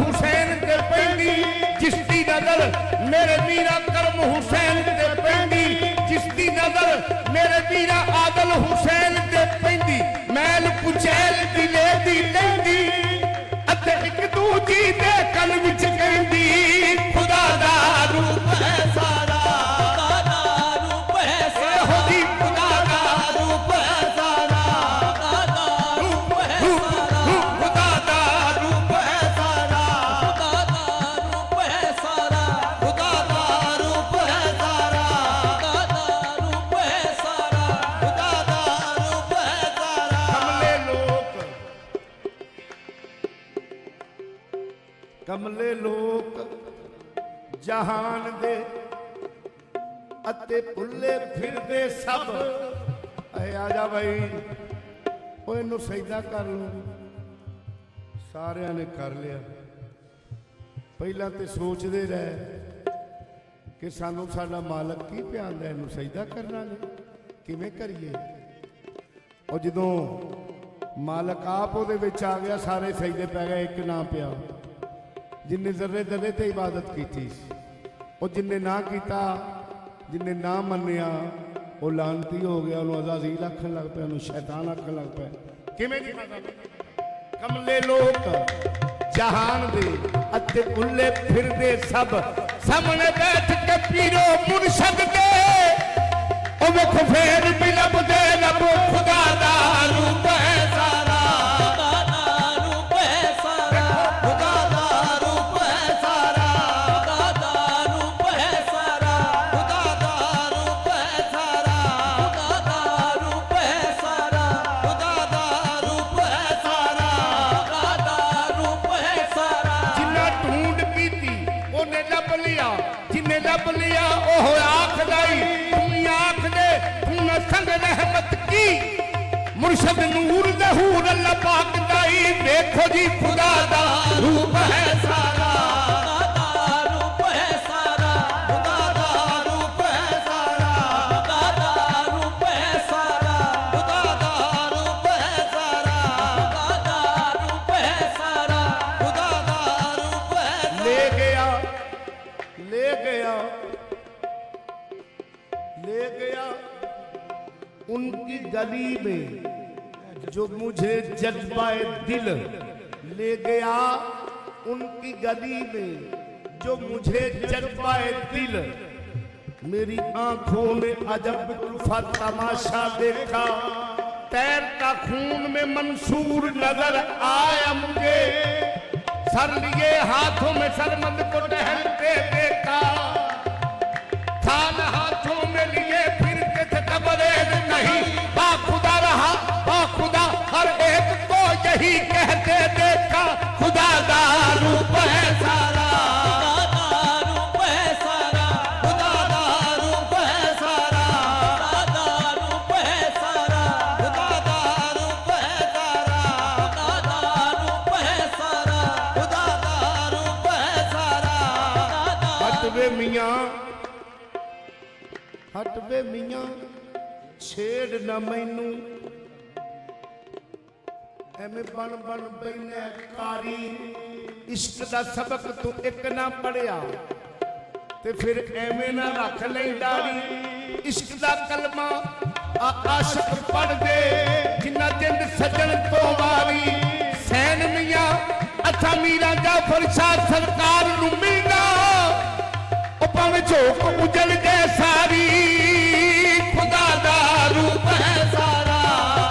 हुसैन ते पैंदी जिसदी नजर मेरे मीरा करम हुसैन ते पैंदी जिसदी नजर मेरे मीरा आदल हुसैन ते पैंदी मैल कुचैल दिले दी लैंदी अते एक दूजी दे कन विच कहंदी खुदा दा रूप है सारा खुदा दा रूप है सारा हो जी खुदा दा रूप है सारा खुदा दा रूप है सारा खुदा दा रूप है सारा खुदा दा रूप है सारा खुदा दा रूप है सारा खुदा दा रूप है सारा खुदा दा रूप है सारा कमले लोक जहान दे अते भुल्ले फिरदे सब ऐ आजा भाई ओए नु सजदा कर लो सारिਆਂ ने कर लिया ਪਹਿਲਾਂ ਤੇ ਸੋਚਦੇ ਰਹੇ ਕਿ ਸਾਨੂੰ ਸਾਡਾ ਮਾਲਕ ਕੀ ਪਿਆਉਂਦਾ ਇਹਨੂੰ ਸਜਦਾ ਕਰਨਾ ਨੇ ਕਿਵੇਂ ਕਰੀਏ ਉਹ ਜਦੋਂ ਮਾਲਕ ਆਪ ਉਹਦੇ ਵਿੱਚ ਆ ਗਿਆ ਸਾਰੇ ਸਜਦੇ ਪੈ ਗਏ ਇੱਕ ਨਾ ਪਿਆ जिन्ने जर्रे जर्रे ते इबादत की थी और जिन्ने ना किया जिन्ने ना मनिया वो लानती हो गया उन्होंने अज़ाज़ील आखन लग पे उन्होंने शैतान आखन लग पे किमें कमले लोग जहान दे अते उल्ले फिर दे सब सामने बैठ के पीरो मुर्शद दे ओ वेखो फेर भी लब दे लब खुदा दा रूप है सारा खुदा दा रूप है सारा खुदा दा रूप है सारा खुदा दा रूप है सारा खुदा दा रूप है सारा खुदा दा रूप है सारा खुदा दा रूप है सारा खुदा दा रूप है सारा जिन्ना ढूंढ पीती ओने लब लिया जिन्ने लब लिया ओह आख लाई दुनिया आख दे तू न संग रहमत की मुर्शद नूर ज़हूर अल्लाह पाक दाई देखो जी खुदा दा रूप है सारा खुदा दा रूप है सारा खुदा दा रूप है सारा खुदा दा रूप है सारा खुदा दा रूप है सारा खुदा दा रूप है सारा खुदा दा रूप है ले गया उनकी गली में जो मुझे जज्बाए दिल ले गया उनकी गली में जो मुझे जज्बाए दिल मेरी आंखों ने अजब लुत्फ़ तमाशा देखा तैरता खून में मंसूर नजर आया मुझे सर लिए हाथों में सरमंद को टहलते देखा थान हाथों में लिए फिरते थे तबरेज नहीं बाखुदा रहा बाखुदा हर एक को यही कहते देखा खुदा दा रूप है सारा खुदा दा रूप है सारा खुदा दा रूप है सारा खुदा दा रूप है सारा खुदा दा रूप है सारा खुदा दा रूप है सारा खुदा दा रूप है सारा हटवे मियां हटवे मियां छेड़ न मैनू एवें बन बन बैने कारी इश्क दा सबक तू एक ना पढ़िया ते फिर एवें ना रख ले डारी इश्क दा कलमा आशिक पढ़ दे जिन्ना जिंद सजन तो वारी सैन मियां अच्छा मीरा जाफर शाह सरकार नू मिलना ओ भावें झोंक उजल गए सारी खुदा दा रूप है सारा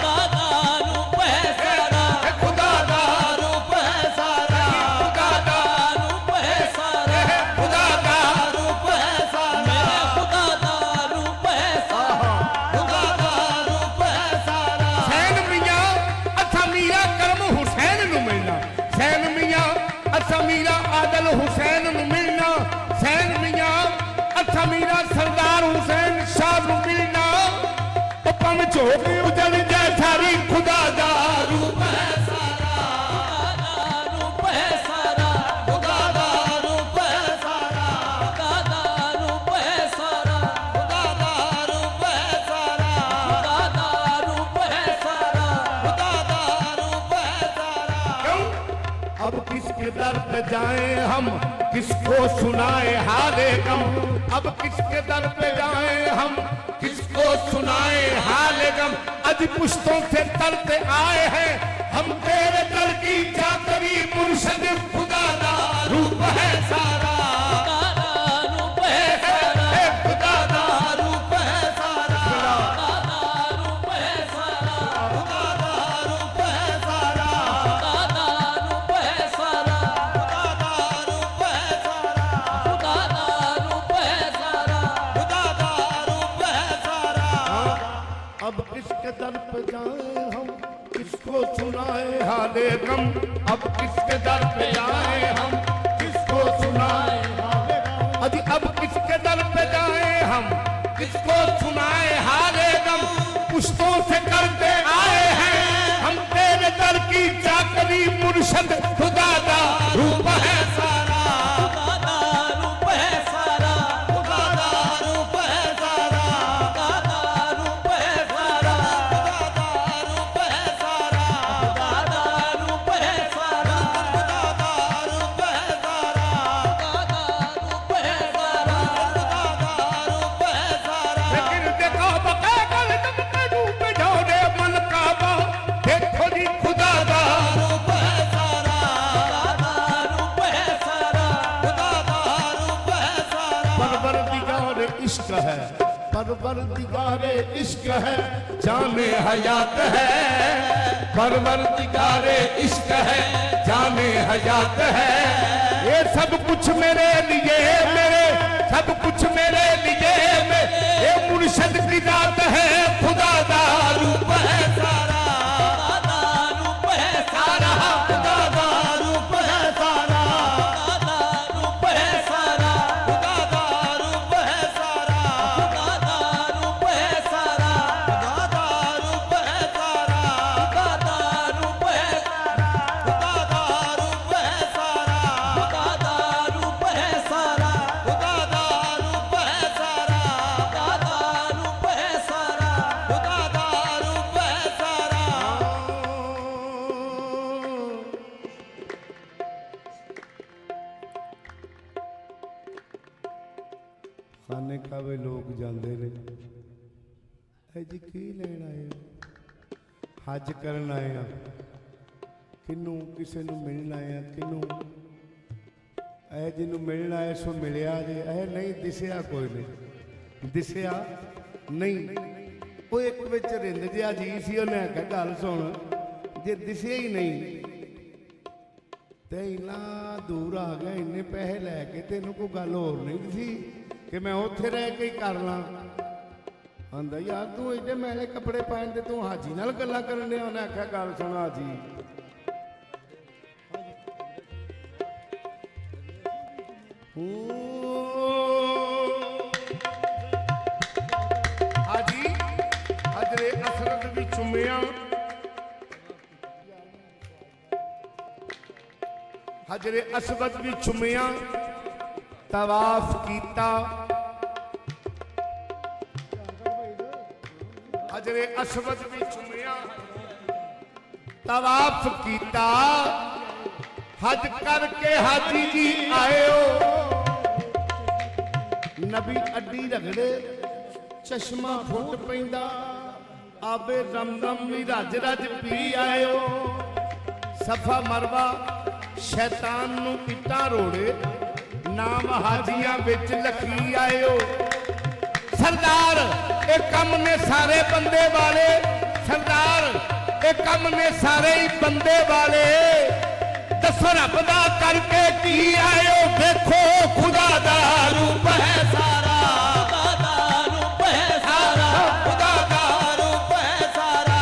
खुदा दा रूप है सारा खुदा दा रूप है सारा खुदा दा रूप है सारा खुदा दा रूप है सारा मेरे खुदा दा रूप है सारा खुदा दा रूप है सारा सैन मियां अच्छा मीरा करम हुसैन नू मिलना सैन मियां अच्छा मीरा आदल हुसैन नू मिलना सैन मियां अच्छा मीरा सरदार हुसैन शाह नू मिलना ओ पन झोक उजल जाए सारी खुदा दा रूप है सारा रूप है सारा खुदा दा रूप है सारा खुदा दा रूप है सारा खुदा दा रूप है सारा खुदा दा रूप है सारा खुदा दा रूप है सारा क्यों अब किसके दर पे जाएं हम, किसको सुनाए हाले गम। अब किसके दर पे जाएं हम, किसको सुनाए हाले गम। अज पुश्तों से तरते आए हैं हम, तेरे दर की चाकरी मुर्शद खुदा दा रूप है सारा। रूप है सारा, खुदा दा रूप है सारा, रूप है सारा, खुदा दा रूप है सारा। रूप है सारा, रूप है सारा। रूप है सारा, खुदा दा रूप है सारा। अब किसके दर पे जाएं हम, किसको सुनाए हाले गम। अब किसके दर पे जाएं हम, किसको सुनाए हाले गम। अजी अब किसके दर पे जाएं हम, किसको सुनाए हाले गम। पुश्तों से करते आए हैं हम, तेरे दर की चाकरी मुर्शद खुदा दा रूप है सारा। रूप है सारा, खुदा दा रूप है सारा। रूप है सारा, रूप है सारा। रूप है सारा, रूप है सारा। रूप है सारा, रूप है सारा। लेकिन देखो बके गल जब के रूप जोड़े मन काबा, देखो जी खुदा दा रूप है सारा। रूप है सारा, खुदा दा रूप है सारा। परवरदिगार इश्क है, परवरदिगार इश्क है, जाने हयात है। परवरदिगार इश्क है, जाने हयात है। ये सब कुछ मेरे लिए, मेरे सब कुछ मेरे लिए, ये मुर्शद की रात है। खुदा दा रूप है सारा। रूप है सारा खुदा दा रूप है सारा। रूप है सारा, खुदा दा रूप है सारा। रूप है सारा, खुदा दा रूप है सारा। रूप है सारा, खुदा दा रूप है सारा। रूप है सारा, खुदा दा रूप है सारा। रूप है सारा, खुदा दा रूप है सारा। खाने खावे लोग जाते ने, ऐ जी की लेन आए हो? हज करन आए हैं, किनू किसे नू मिलना आए हैं, किनू ऐ जिन्नू मिलना आए सो मिलिया जे, ऐ नहीं दिसिया कोई नहीं, दिसिया नहीं। वो एक विच रिंद जिहा जी सी, उन्हें आख्या गल सुन, जे दिसिया ही नहीं ते इन्ना दूर आ गया, इन्ने पैसे लैके तेनू कोई गल होर नहीं दिसी कि मैं उत्थे रह के ही कर ला। आंदा यार तू एडे मैले कपड़े पहन दे, तू हाजी नाल गल्लां करन दिया। उन्हें आख्या गल सुन हाजी, हाजी हजरे असरत भी चुमिया, हजरे असवद भी चुमिया, तवाफ कीता। हजरे असवद भी चुमिया, तवाफ कीता। हज करके हाजी जी आए हो, नबी अड्डी रगड़े, चश्मा फुट पैंदा, आबे दमदम भी रज रज पी आए हो। सफा मरवा शैतान नू इट्टां रोड़े, नाम हाजियां विच लखी आए हो। सरदार ये कम ने सारे बंदे वाले, सरदार ये कम ने सारे ही बंदे वाले। दसो रब दा करके की आए हो, देखो खुदा दा रूप है सारा। रूप है सारा, खुदा दा रूप है सारा।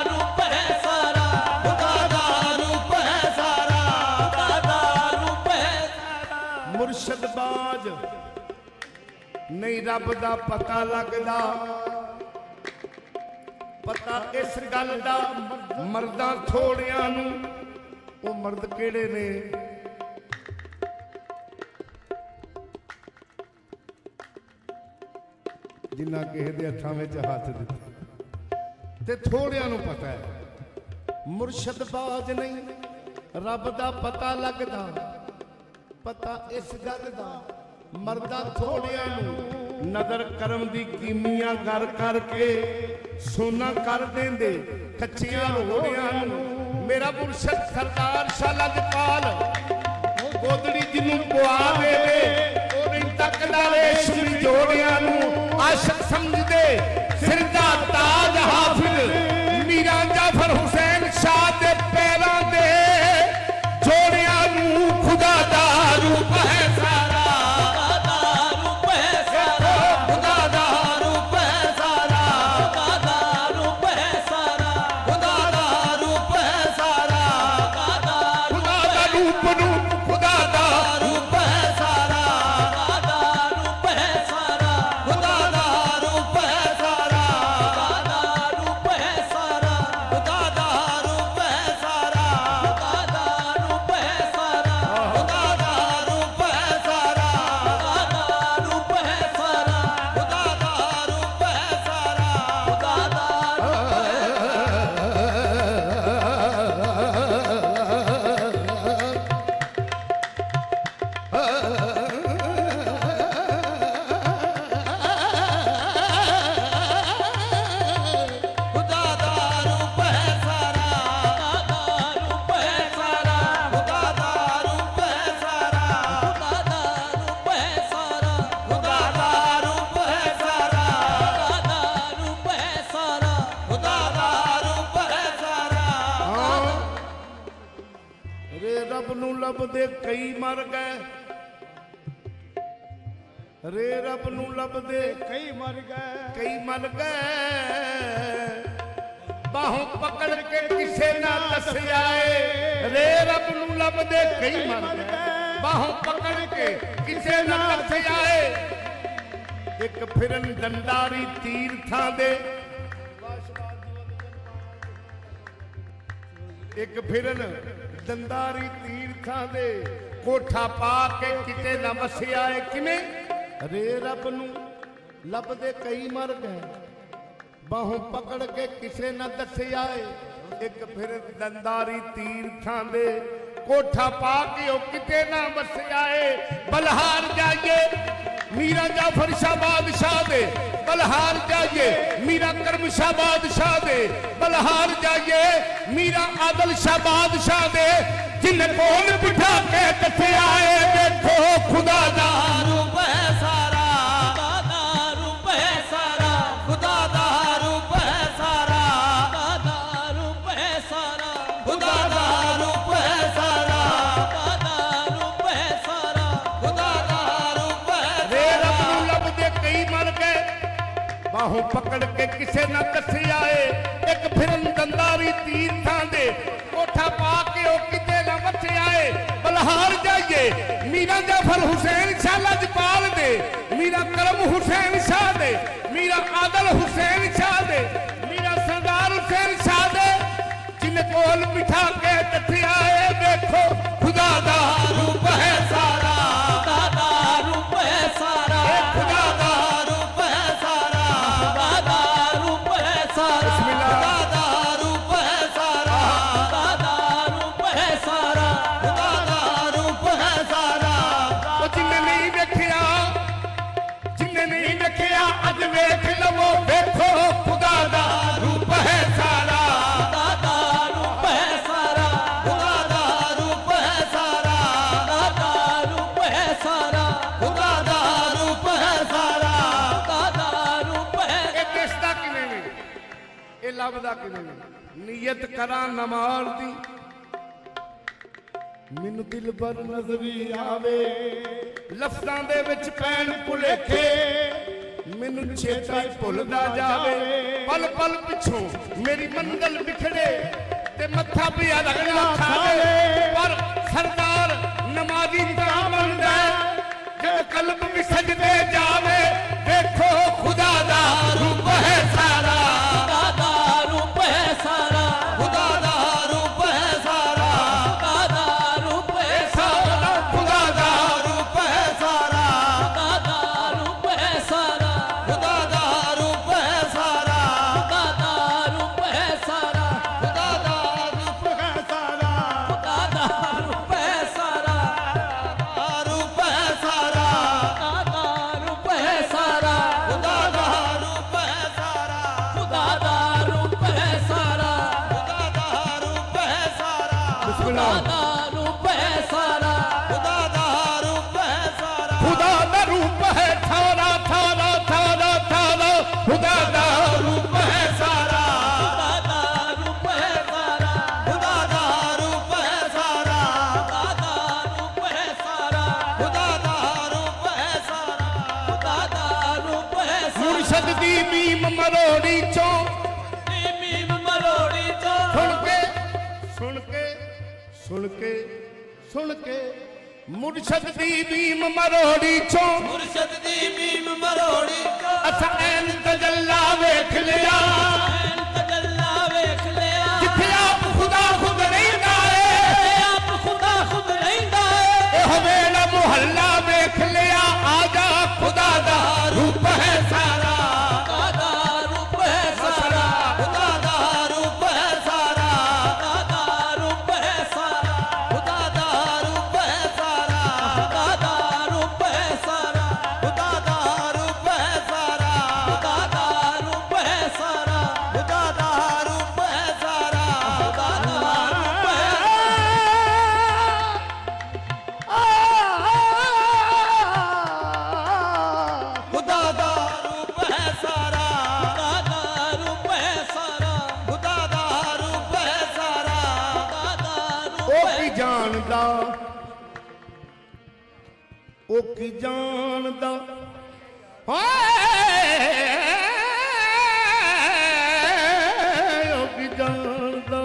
रूप है सारा, खुदा दा रूप है सारा। रूप है सारा। मुर्शद बाज नहीं रब दा पता लगदा, पता इस गल दा मर्दां थोड़ियां नू। वो मर्द केड़े ने जिन्ना किसे दे हत्थां विच हत्थ दित्ते ते थोड़ियां नू पता है। मुर्शद बाज नहीं ਰੱਬ ਦਾ ਪਤਾ ਲੱਗਦਾ, ਪਤਾ ਇਸ ਗੱਲ ਦਾ ਮਰਦਾਂ ਥੋੜਿਆਂ ਨੂੰ ਨਦਰ ਕਰਮ ਦੀ ਕੀਮੀਆਂ ਕਰ ਕਰਕੇ ਸੋਨਾ ਕਰ ਦਿੰਦੇ ਕੱਚੀਆਂ ਰੋੜਿਆਂ ਨੂੰ। ਮੇਰਾ ਮੁਰਸ਼ਦ ਸਰਦਾਰ ਸ਼ਾਹ ਲਜਪਾਲ ਗੋਦੜੀ ਜਿਹਨੂੰ ਪਵਾ ਦੇਵੇ ਉਹ ਨਹੀਂ ਤੱਕਦਾ ਰੇਸ਼ਮੀ ਜੋੜਿਆਂ ਨੂੰ। ਆਸ਼ਕ ਸਮਝਦੇ ਸਿਰ ਦਾ ਤਾਜ ਹਾਫਿਜ਼ ਮੀਰਾਂ ਜਾਫਰ ਹੁਸੈਨ ਸ਼ਾਹ ਦੇ ਪੈਰਾਂ ਦੇ ਜੋੜਿਆਂ ਨੂੰ। ਖੁਦਾ ਦਾ ਰੂਪ ਹੈ ਸਾਰਾ, ਖੁਦਾ ਦਾ ਰੂਪ ਹੈ ਸਾਰਾ, ਖੁਦਾ ਦਾ ਰੂਪ ਹੈ ਸਾਰਾ, ਖੁਦਾ ਦਾ ਰੂਪ ਹੈ ਸਾਰਾ, ਖੁਦਾ ਦਾ ਰੂਪ ਹੈ ਸਾਰਾ, ਖੁਦਾ ਦਾ ਖੁਦਾ ਦਾ ਰੂਪ ਨੂੰ ਖੁਦਾ ਦਾ ਰੂਪ ਹੈ ਸਾਰਾ, ਰੂਪ ਹੈ ਸਾਰਾ, ਖੁਦਾ ਦਾ ਰੂਪ ਹੈ ਸਾਰਾ, ਰੂਪ ਹੈ ਸਾਰਾ, ਖੁਦਾ ਦਾ ਰੂਪ ਹੈ ਸਾਰਾ, ਰੂਪ ਹੈ ਸਾਰਾ, ਖੁਦਾ ਦਾ ਰੂਪ ਹੈ ਸਾਰਾ, ਰੂਪ ਹੈ ਸਾਰਾ, ਖੁਦਾ ਦਾ ਰੂਪ ਹੈ ਸਾਰਾ। ਖੁਦਾ ਦਾ ਰੂਪ ਹੈ ਸਾਰਾ, ਰੂਪ ਹੈ ਸਾਰਾ, ਖੁਦਾ ਦਾ ਰੂਪ ਹੈ ਸਾਰਾ, ਖੁਦਾ ਦਾ ਰੂਪ ਹੈ ਸਾਰਾ, ਖੁਦਾ ਦਾ ਰੂਪ ਹੈ ਸਾਰਾ, ਰੂਪ ਹੈ ਸਾਰਾ, ਖੁਦਾ ਦਾ ਰੂਪ ਹੈ ਸਾਰਾ। ਰੇ ਰੱਬ ਨੂੰ ਲੱਭਦੇ ਕਈ ਮਰ ਗਏ, ਰੇ ਰੱਬ ਨੂੰ ਲੱਭਦੇ ਕਈ ਮਰ ਗਏ, ਕਈ ਮਰ ਗਏ। ਬਾਹੋਂ ਪਕੜ ਕੇ ਕਿਸੇ ਨਾ ਦੱਸਿਆ ਏ, ਰੇ ਰੱਬ ਨੂੰ ਲੱਭਦੇ ਕਈ ਮਰ ਗਏ। ਬਾਹੋਂ ਪਕੜ ਕੇ ਕਿਸੇ ਨਾ ਦੱਸਿਆ ਏ। ਇੱਕ ਫਿਰਨ ਡੰਡਾਰੀ ਤੀਰਥਾਂ ਦੇ, ਇੱਕ ਫਿਰਨ ਦੰਦਾਰੀ ਤੀਰਥਾਂ ਦੇ ਕੋਠਾ ਪਾ ਕੇ ਕਿਤੇ ਨਾ ਵਸਿਆ ਏ। ਕਿਵੇਂ? ਰੇ ਰੱਬ ਨੂੰ ਲੱਭਦੇ ਕਈ ਮਰ ਗਏ, ਬਾਹੋਂ ਪਕੜ ਕੇ ਕਿਸੇ ਨਾ ਦੱਸਿਆ ਏ। ਇੱਕ ਫਿਰ ਦੰਦਾਰੀ ਤੀਰਥਾਂ ਦੇ ਕੋਠਾ ਪਾ ਕੇ ਉਹ ਕਿਤੇ ਨਾ ਵਸਿਆ ਏ। ਬਲਹਾਰ ਜਾਈਏ ਮੀਰਾ ਜਾਫਰ ਸ਼ਾਹ ਬਾਦਸ਼ਾਹ ਦੇ, ਬਲਹਾਰ ਜਾਈਏ ਮੀਰਾ ਕਰਮ ਸ਼ਾਹ ਬਾਦਸ਼ਾਹ ਦੇ, ਬਲਹਾਰ ਜਾਈਏ ਮੀਰਾ ਆਦਲ ਸ਼ਾਹ ਬਾਦਸ਼ਾਹ ਦੇ, ਜਿਨ ਕੋਲ ਬਿਠਾ ਕੇ ਦੱਸਿਆ ਏ। ਦੇਖੋ ਖੁਦਾ ਦਾ ਰੂਪ ਹੈ ਸਾਰਾ, ਖੁਦਾ ਦਾ ਰੂਪ ਹੈ ਸਾਰਾ, ਖੁਦਾ ਦਾ ਰੂਪ ਹੈ ਸਾਰਾ, ਖੁਦਾ ਦਾ ਰੂਪ ਹੈ ਸਾਰਾ, ਖੁਦਾ ਦਾ ਰੂਪ ਹੈ ਸਾਰਾ, ਖੁਦਾ ਦਾ ਰੂਪ ਹੈ ਸਾਰਾ, ਖੁਦਾ ਦਾ ਰੂਪ ਹੈ। ਰੇ ਰੱਬ ਨੂੰ ਲੱਭਦੇ ਕਈ ਮਰ ਗਏ, ਬਾਹੋਂ ਪਕੜ ਕੇ ਕਿਸੇ ਨਾ ਦੱਸਿਆ ਏ। ਇੱਕ ਫਿਰਨ ਦੰਦਾਰੀ ਤੀਰਥਾਂ ਦੇ ਕੋਠਾ ਪਾ ਕੇ ਉਹ ਕਿਤੇ ਨਾ ਵਸਿਆ ਏ। ਬਲਹਾਰ ਜਾਈਏ ਮੀਰਾ ਜਾਫਰ ਹੁਸੈਨ ਸ਼ਾਹ ਲਜਪਾਲ ਦੇ, ਮੀਰਾ ਕਰਮ ਹੁਸੈਨ ਸ਼ਾਹ ਦੇ, ਮੀਰਾ ਆਦਲ ਹੁਸੈਨ ਸ਼ਾਹ ਦੇ, ਮੀਰਾ ਸਰਦਾਰ ਹੁਸੈਨ ਸ਼ਾਹ ਦੇ, ਜਿਨ ਕੋਲ ਬਿਠਾ ਕੇ ਦੱਸਿਆ ਏ। ਦੇਖੋ ਖੁਦਾ ਦਾ ਰੂਪ ਹੈ ਸਾਰਾ, ਖੁਦਾ ਦਾ ਰੂਪ ਹੈ ਸਾਰਾ, ਇਹ ਖੁਦਾ ਦਾ ਰੂਪ ਹੈ ਸਾਰਾ, ਖੁਦਾ ਦਾ ਰੂਪ ਹੈ ਸਾਰਾ, ਖੁਦਾ ਦਾ ਰੂਪ ਹੈ ਸਾਰਾ, ਖੁਦਾ ਦਾ ਰੂਪ ਹੈ ਸਾਰਾ, ਖੁਦਾ ਦਾ ਰੂਪ ਹੈ ਸਾਰਾ। ਉਹ ਜਿੰਨੇ ਨਹੀਂ ਵੇਖਿਆ, ਜਿੰਨੇ ਨਹੀਂ ਵੇਖਿਆ ਅੱਜ ਵੇਖ ਲਵੋ। ਵੇਖੋ ਖੁਦਾ ਦਾ ਰੂਪ ਹੈ ਸਾਰਾ, ਖੁਦਾ ਦਾ ਰੂਪ ਹੈ ਸਾਰਾ, ਖੁਦਾ ਦਾ ਰੂਪ ਹੈ ਸਾਰਾ, ਖੁਦਾ ਦਾ ਰੂਪ ਹੈ ਸਾਰਾ, ਖੁਦਾ ਦਾ ਰੂਪ ਹੈ ਸਾਰਾ। ਖੁਦਾ ਦਾ ਰੂਪ ਹੈ। ਇਹ ਦਿਸਦਾ ਕਿਵੇਂ ਨੇ, ਇਹ ਲੱਭਦਾ ਕਿਵੇਂ ਨੇ? ਨੀਅਤ ਕਰਾਂ ਨਮਾਜ਼ ਦੀ, ਮੈਨੂੰ ਦਿਲ ਬਰ ਨਜ਼ਰੀ ਆਵੇ। ਲਫ਼ਜ਼ਾਂ ਦੇ ਵਿੱਚ ਪੈਣ ਭੁਲੇਖੇ, ਮੈਨੂੰ ਛੇਤੀ ਭੁੱਲਦਾ ਜਾਵੇ। ਪਲ ਪਲ ਪਿੱਛੋਂ ਮੇਰੀ ਮੰਜ਼ਲ ਵਿਖੜੇ ਤੇ ਮੱਥਾ ਪਿਆ ਰਗੜਾ ਖਾਵੇ। ਪਰ ਸਰਦਾਰ ਨਮਾਜ਼ੀ ਤਾਂ ਬਣਦਾ ਜਦ ਕਲਬ ਵੀ ਸਜਦੇ ਜਾਵੇ। ਦੇਖੋ ਖੁਦਾ ਦਾ ਰੂਪ ਹੈ ਸਾਰਾ, ਖੁਦਾ ਦਾ ਰੂਪ ਹੈ ਸਾਰਾ, ਖੁਦਾ ਦਾ ਰੂਪ ਹੈ ਸਾਰਾ, ਖੁਦਾ ਦਾ ਰੂਪ ਹੈ ਸਾਰਾ ਖੁਦਾ ਦਾ ਰੂਪ ਹੈ ਸਾਰਾ, ਖੁਦਾ ਦਾ ਰੂਪ ਹੈ ਸਾਰਾ, ਖੁਦਾ ਦਾ ਰੂਪ ਹੈ ਸਾਰਾ, ਖੁਦਾ ਦਾ ਰੂਪ ਹੈ ਸਾਰਾ, ਖੁਦਾ ਦਾ ਰੂਪ ਹੈ ਸਾਰਾ, ਖੁਦਾ ਦਾ ਮਰੋੜੀ ਚੋਂ ਮੀਮ ਮਰੋੜੀ ਚੋਂ ਸੁਣ ਕੇ ਸੁਣ ਕੇ ਸੁਣ ਕੇ ਸੁਣ ਕੇ ਮੁਰਸ਼ਦ ਦੀ ਬੀਮ ਮਰੋੜੀ ਚੋਂ ਮੁਰਸ਼ਦ ਦੀ ਮੀਮ ਮਰੋੜੀ ਚੋਂ ਅਸਾਂ ਐਨ ਤਜੱਲਾ ਵੇਖ ਲਿਆ ਐਨ ਤਜੱਲਾ ਵੇਖ ਲਿਆ ਜਿੱਥੇ ਆਪ ਖੁਦਾ ਖੁਦ ਰਹਿੰਦਾ ਏ ਆਪ ਖੁਦਾ ਖੁਦ ਰਹਿੰਦਾ ਏ ਇਹ ਵੇਲਾ ਮੁਹੱਲਾ ਵੇਖ ਲਿਆ ਆ ਜਾ ਖੁਦਾ ਦਾ ਰੂਪ ਹੈ ਸਾਰਾ ਖੁਦਾ ਦਾ ਰੂਪ ਹੈ ਸਾਰਾ ਖੁਦਾ ਦਾ ਰੂਪ ਹੈ ਸਾਰਾ ਖੁਦਾ ਦਾ ਰੂਪ ਹੈ ਸਾਰਾ ਖੁਦਾ ਦਾ ਰੂਪ ਹੈ ਸਾਰਾ ਖੁਦਾ ਦਾ ਰੂਪ ਹੈ ਸਾਰਾ ਖੁਦਾ ਦਾ ਰੂਪ ਹੈ ਸਾਰਾ ਖੁਦਾ ਦਾ ਰੂਪ ਹੈ ਸਾਰਾ ਖੁਦਾ ਦਾ ਰੂਪ ਹੈ ਸਾਰਾ ਖੁਦਾ ਦਾ ਰੂਪ ਹੈ ਖੁਦਾ ਦਾ ਰੂਪ ਹੈ ਸਾਰਾ ਖੁਦਾ ਦਾ ਰੂਪ ਹੈ ਸਾਰਾ ਖੁਦਾ ਦਾ ਰੂਪ ਹੈ ਸਾਰਾ ਖੁਦਾ ਦਾ ਰੂਪ ਉਹ ਕੀ ਜਾਣਦਾ ਉਹ ਕੀ ਜਾਣਦਾ ਹਾਏ ਉਹ ਕੀ ਜਾਣਦਾ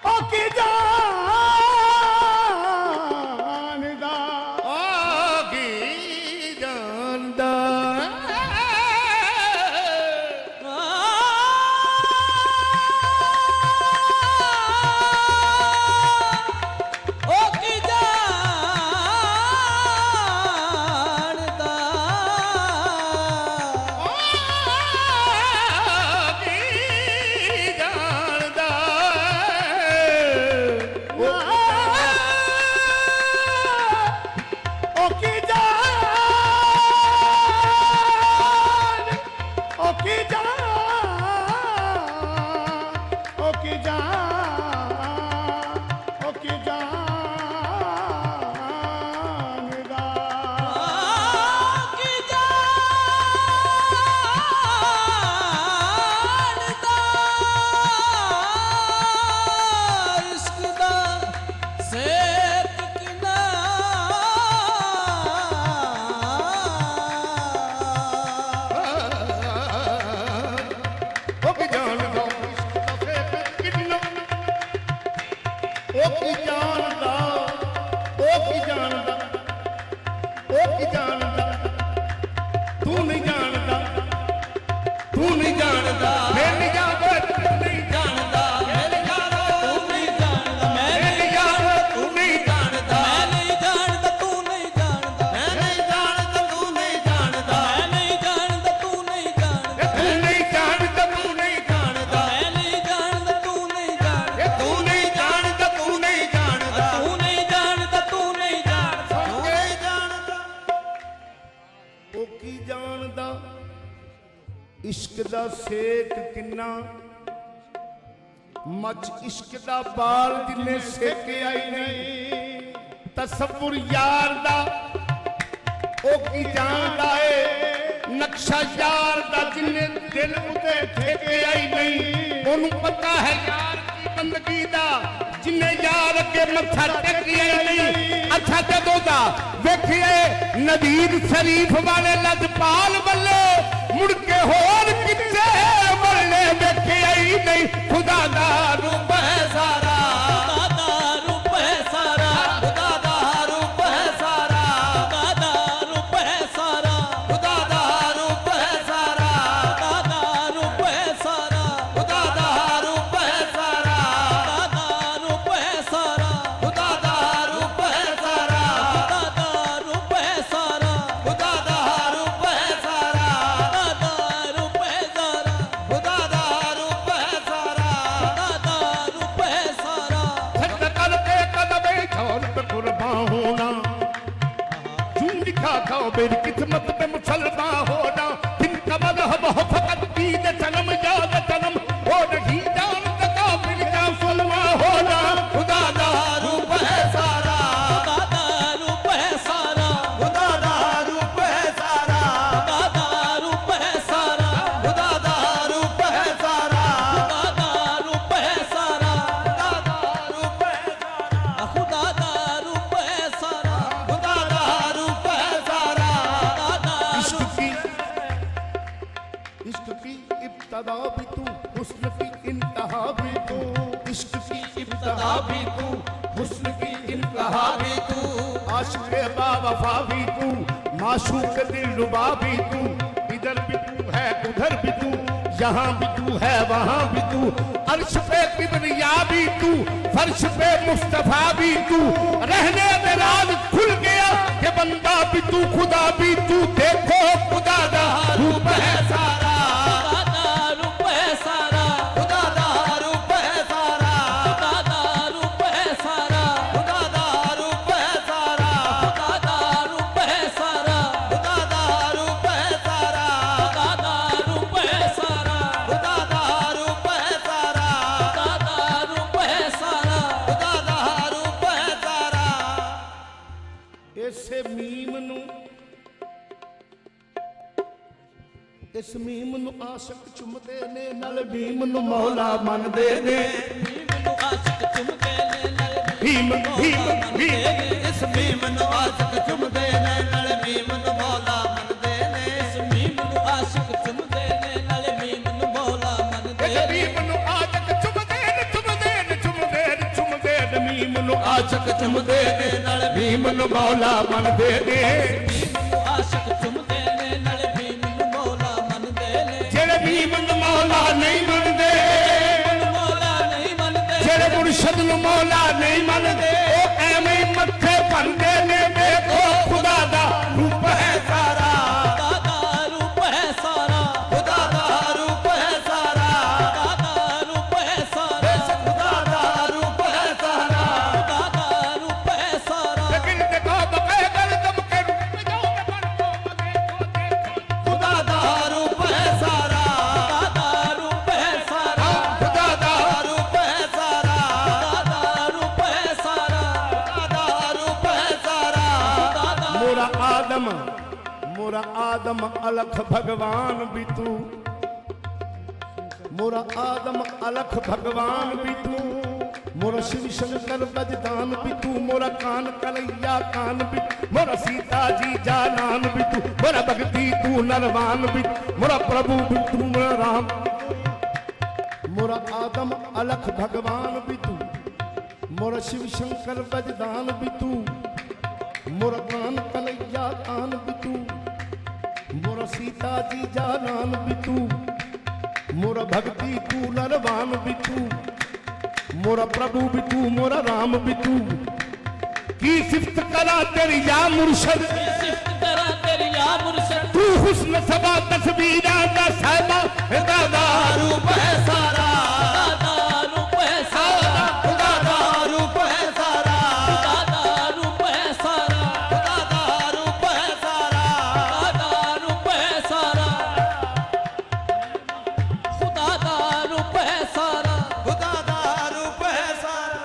ਉਹ ਕੀ ਜਾਣਦਾ ਉਹ ਕੀ ਜਾਣਦਾ ਉਹ ਕੀ ਜਾਣਦਾ इश्क दा सेक किन्ना मच इश्क दा बाल जिन्ने सेके आई नहीं तसव्वुर यार दा ओ की जानदा है नक्शा यार दा जिन्ने दिल उते ठेके आई नहीं ओनू पता है यार की बंदगी दा जिन्ने यार अगे मत्था टेकी आई नहीं अच्छा जदों दा वेखिए नदीर शरीफ वाले लजपाल वल्ले मुड़ के होर किथे वल्ले वेखे आई नहीं खुदा दा रूप है सारा खुदा दा रूप है सारा खुदा दा रूप है सारा खुदा दा रूप है सारा खुदा दा रूप है सारा खुदा दा रूप है सारा खुदा दा रूप है सारा खुदा दा रूप है सारा खुदा दा रूप है सारा खुदा दा रूप है सारा खुदा दा रूप है सारा खुदा दा रूप है सारा खुदा दा रूप है सारा खुदा दा हुस्न की इंतहा कहा भी तू, आशिक बावफा भी तू, माशूक दिल रुबा भी तू, इधर भी तू है उधर भी तू, यहाँ भी तू है वहाँ भी तू, अर्श पे किबरिया भी तू, फर्श पे मुस्तफा भी तू, रहने में राज खुल गया कि बंदा भी तू खुदा भी तू, देखो खुदा दा रूप है सारा, खुदा दा रूप है सारा, खुदा दा रूप है सारा, खुदा दा रूप है सारा, खुदा दा रूप है सारा, खुदा दा रूप है सारा, खुदा दा रूप है सारा, खुदा दा रूप है सारा, खुदा दा रूप है सारा, खुदा दा रूप है सारा। खुदा दा रूप है सारा। ਇਸੇ ਮੀਮ ਨੂੰ ਇਸ ਮੀਮ ਨੂੰ ਆਸ਼ਿਕ ਚੁੰਮਦੇ ਨੇ ਨਾਲ ਭੀਮ ਨੂੰ ਮੌਲਾ ਮੰਨਦੇ ਨੇ भीम नु आशिक चुमदे ने नल ਭੀਮ ਭੀਮ ਭੀਮ इस भीम नु आशिक चुमदे ने नल भीम नु मौला मनदे ने इस भीम नु आशिक चुमदे ने नल भीम नु मौला मनदे ਇਸ ਭੀਮ ਨੂੰ ਆਸ਼ਿਕ ਚੁੰਮਦੇ ਨੇ ਚੁੰਮਦੇ ਨੇ ਚੁੰਮਦੇ ਨੇ ਚੁੰਮਦੇ ਨੇ ਭੀਮ ਨੂੰ ਆਸ਼ਿਕ ਚੁੰਮਦੇ ਨੇ ਨਾਲ ਭੀਮ ਨੂੰ ਮੌਲਾ ਮੰਨਦੇ ਨੇ भीम नु आशिक चुमदे ने नल भीम नु मौला मनदे ने ਜਿਹੜੇ ਭੀਮ ਨੂੰ ਮੌਲਾ ਨਹੀਂ ਮੰਨਦੇ नु मौला नहीं मनदे ਜਿਹੜੇ ਮੁਰਸ਼ਦ ਨੂੰ ਮੌਲਾ ਨਹੀਂ ਮੰਨਦੇ ਉਹ ਐਵੇਂ ਹੀ ਮੱਥੇ ਭੰਦੇ ਨੇ ਵੇਖੋ ਖੁਦਾ ਦਾ ਰੂਪ ਹੈ ਸਾਰਾ खुदा दा रूप है सारा, ਖੁਦਾ ਦਾ ਰੂਪ ਹੈ ਸਾਰਾ खुदा दा रूप है सारा, ਖੁਦਾ ਦਾ ਰੂਪ ਹੈ ਸਾਰਾ खुदा दा रूप है सारा। ਲੇਕਿਨ ਦੇਖੋ ਬਕੇ ਗਲ ਦਮਕੇ ਰੂਪ ਜਾਓ ਮੈਂ ਬਣ ਕੋ ਮਗੇ ਕੋ ਦੇਖੋ ਖੁਦਾ ਦਾ ਰੂਪ ਹੈ ਸਾਰਾ खुदा दा रूप है सारा, ਖੁਦਾ ਦਾ ਰੂਪ ਹੈ ਸਾਰਾ खुदा दा रूप है सारा, ਖੁਦਾ ਦਾ ਰੂਪ ਹੈ ਸਾਰਾ खुदा दा मोरा आदम अलख भगवान भी तू मोरा आदम अलख भगवान भी तू मोरा शिव शंकर बजदान भी तू मोरा कान कलैया कान भी मोरा सीता जी जानान भी तू मोरा भक्ति तू नरवान भी मोरा प्रभु भी तू मोरा राम मोरा आदम अलख भगवान भी तू मोरा शिव शंकर बजदान भी तू मोरा कान कलैया कान भी तू मोरा सीता जी जानान भी तू मोरा भक्ति तू नरवान भी तू मोरा प्रभु भी तू मोरा राम भी तू की सिफ्त करा तेरी या मुर्शद सिफ्त करा तेरी या मुर्शद, तू हुस्न सबा तस्वीरा दा साहिबा खुदा दा रूप है सारा खुदा दा रूप है सारा, खुदा दा रूप है सारा खुदा दा रूप है सारा, खुदा दा रूप है सारा खुदा दा रूप है सारा, खुदा दा रूप है सारा। खुदा दा रूप है सारा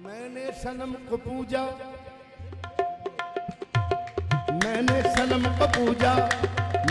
मैंने सनम को पूजा मैंने सनम को पूजा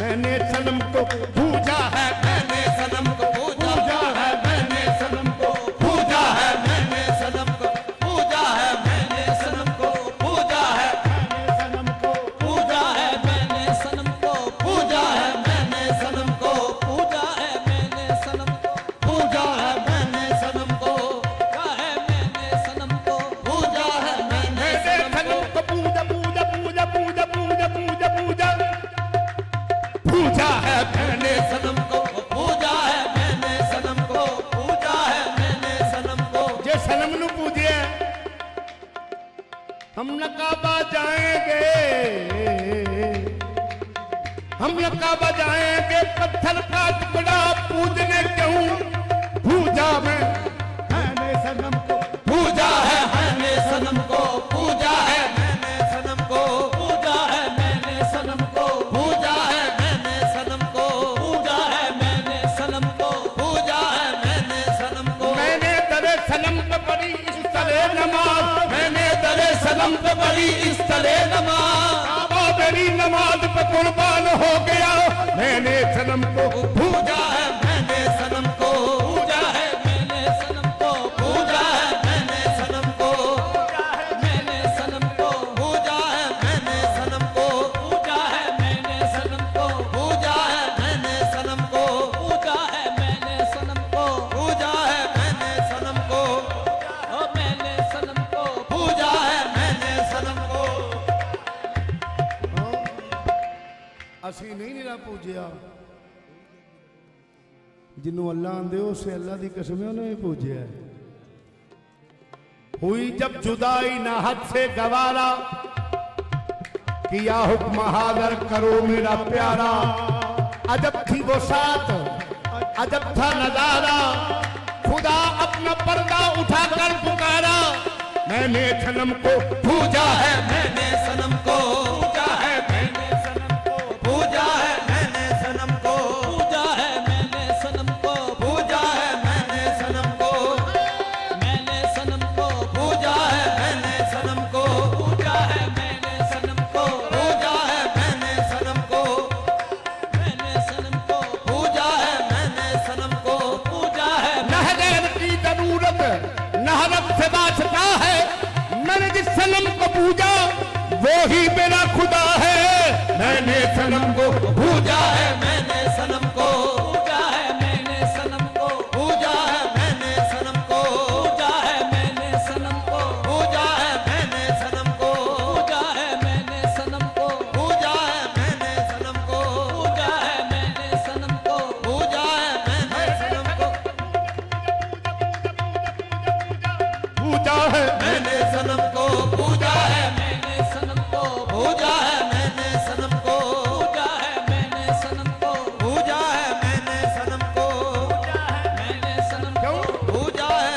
मैंने सनम को पूजा है मैंने सनम को पूजा है मैंने सनम को पूजा है मैंने सनम को पूजा है मैंने सनम को पूजा है मैंने सनम को पूजा है मैंने सनम को, पूजा है मैंने सनम को पूजा है मैंने सनम को, पूजा है मैंने सनम को पूजा है मैंने सनम को, पूजा है मैंने सनम को पूजा पूजा पूजा पूजा पूजा पूजा पूजा पूजा है मैंने सनम को पूजा है मैंने सनम को पूजा है मैंने सनम को जे सनम नु पूजे हम नकाबा जाएंगे हम नकाबा जाएंगे पत्थर का टुकड़ा पूजने क्यों पूजा में मैंने सनम को पूजा है मैंने सनम को पूजा है मैंने सनम को पूजा है मैंने सनम को, पूजा है मैंने सनम को पूजा है मैंने सनम को, पूजा है मैंने सनम को मैंने दरे सनम पे पढ़ी इस तरह नमाज मैंने दरे सनम पे पढ़ी इस तरह नमाज काबा मेरी नमाज पे कुर्बान हो गया मैंने सनम को पूजा है मैंने सनम को पूजा है मैंने सनम को, पूजा है मैंने सनम को मैंने सनम को, पूजा है मैंने सनम को पूजा है मैंने सनम को, पूजा है मैंने सनम को पूजा है मैंने सनम को, पूजा है मैंने सनम को ओ ਅਸੀਂ ਨਹੀਂ ਨਿਰਾ ਪੂਜਿਆ जिन्हों अल्लाह आंदे उसे अल्लाह की कसम है उन्हें पूजा हुई जब जुदाई न हद से गवारा किया हुक्म हादर करो मेरा प्यारा अजब थी वो साथ अजब था नजारा खुदा अपना पर्दा उठाकर पुकारा मैंने सनम को पूजा है मैंने सनम को पूजा है मैंने सनम को पूजा है मैंने सनम को पूजा है मैंने सनम को पूजा है मैंने सनम को मैंने सनम को पूजा है मैंने सनम को पूजा है मैंने सनम को पूजा है मैंने सनम को मैंने सनम को पूजा है मैंने सनम को पूजा है न है गैर की जरूरत न हरफ से बादशाह है मैंने जिस सनम को पूजा वो ही मेरा खुदा है मैंने सनम को पूजा है मैंने सनम को पूजा है मैंने सनम को पूजा है मैंने सनम को पूजा है मैंने सनम को पूजा है मैंने सनम को पूजा है मैंने सनम को पूजा है मैंने सनम को पूजा है मैंने सनम को पूजा है मैंने सनम को पूजा है मैंने सनम को पूजा है मैंने सनम को पूजा है मैंने सनम को पूजा है मैंने सनम को पूजा है मैंने सनम को पूजा है मैंने सनम को पूजा है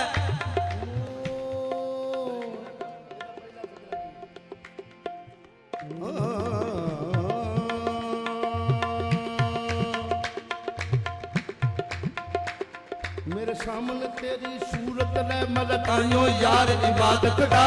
मेरे सामने तेरी सूरत रे मदद तायो यार इबादत दा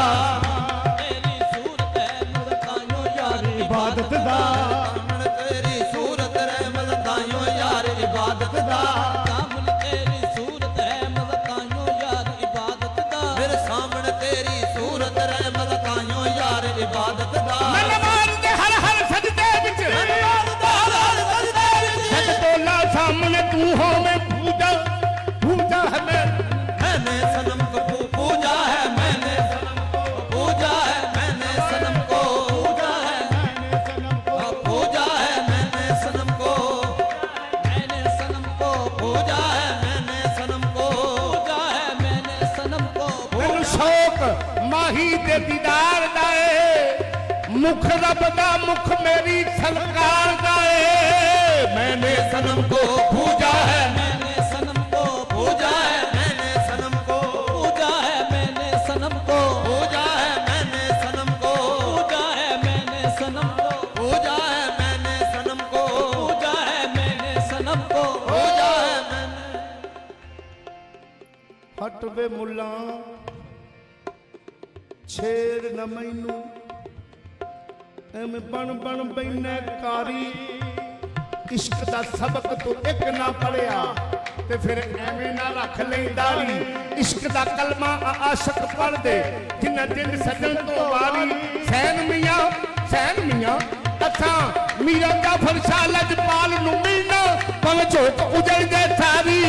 तेरी सूरत है मदतायो यार इबादत दा कामल तेरी सूरत है मदतायो यार इबादत दा कामल तेरी सूरत है मदतायो यार इबादत दा मेरे सामने तेरी सूरत है मदतायो यार इबादत दा मैं नमाज दे हर हर सजदे विच नमाज दा हर सजदे विच सच तोला सामने तू हो मैं पूजा पूजा है मैंने सनम को पूजा है मैंने सनम को पूजा है मैंने सनम को पूजा है मैंने सनम को पूजा है मैंने सनम को मैंने सनम को पूजा है मैंने सनम को पूजा है मैंने सनम को मैनू शौक माही दे दीदार दा ए मुख रब दा मुख मेरी सरकार दा ए मैंने सनम को पूजा है मैंने सनम को पूजा है मैंने सनम को पूजा है मैंने सनम को पूजा है मैंने सनम को पूजा है मैंने सनम को पूजा है मैंने सनम को पूजा है मैंने सनम को पूजा है मैंने हट वे मुल्ला छेड़ न मैनू एवें बन बन बैने कारी इश्क दा सबक तू एक ना पढ़िया ते फिर एवें ना रख ले दाढ़ी इश्क दा कलमा आशिक पढ़ दे जिन्ना दिल सजन तो वारी सैन मियां अथा मीरा जाफर शाह लजपाल नु मिलना पव झोंक उजड़ दे सारी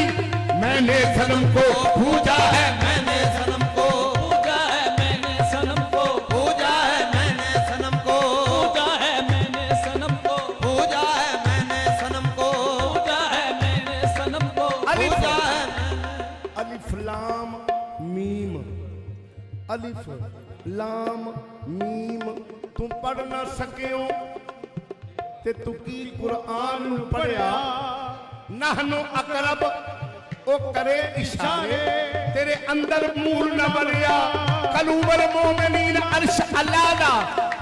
मैंने सनम को पूजा है मैंने सनम को पूजा है मैंने सनम को पूजा है मैंने सनम को पूजा है मैंने सनम को पूजा है मैंने सनम को पूजा है मैंने सनम को पूजा है अलिफ लाम मीम अलिफ लाम मीम तू पढ़ ना सकियो ते तू की कुरान नु पढ़िया नहनु अकरब ओ करे इशारे तेरे अंदर मूल न बलिया कलूबल मोमिनीन अर्श अल्लाह दा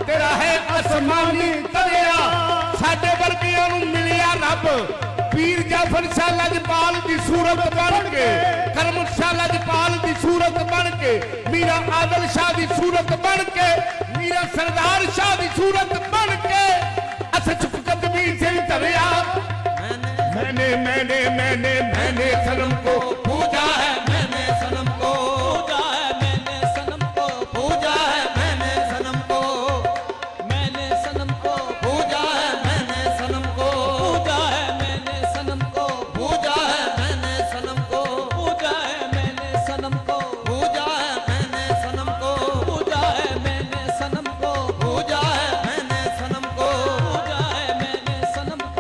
तेरा है आसमानी तलिया साडे वर्गियां नु मिलिया रब पीर जाफर शाह लजपाल दी सूरत बन के करम शाह लजपाल दी सूरत बन के मीरा आदल शाह दी सूरत बन के मीरा सरदार शाह दी सूरत बन के अस चुप कदमी से तरया मैंने सनम को पूजा है मैंने सनम को पूजा है मैंने सनम को पूजा है मैंने सनम को मैंने सनम को पूजा है मैंने सनम को पूजा है मैंने सनम को पूजा है मैंने सनम को पूजा है मैंने सनम को पूजा है मैंने सनम को पूजा है मैंने सनम को पूजा है मैंने सनम को पूजा है मैंने सनम को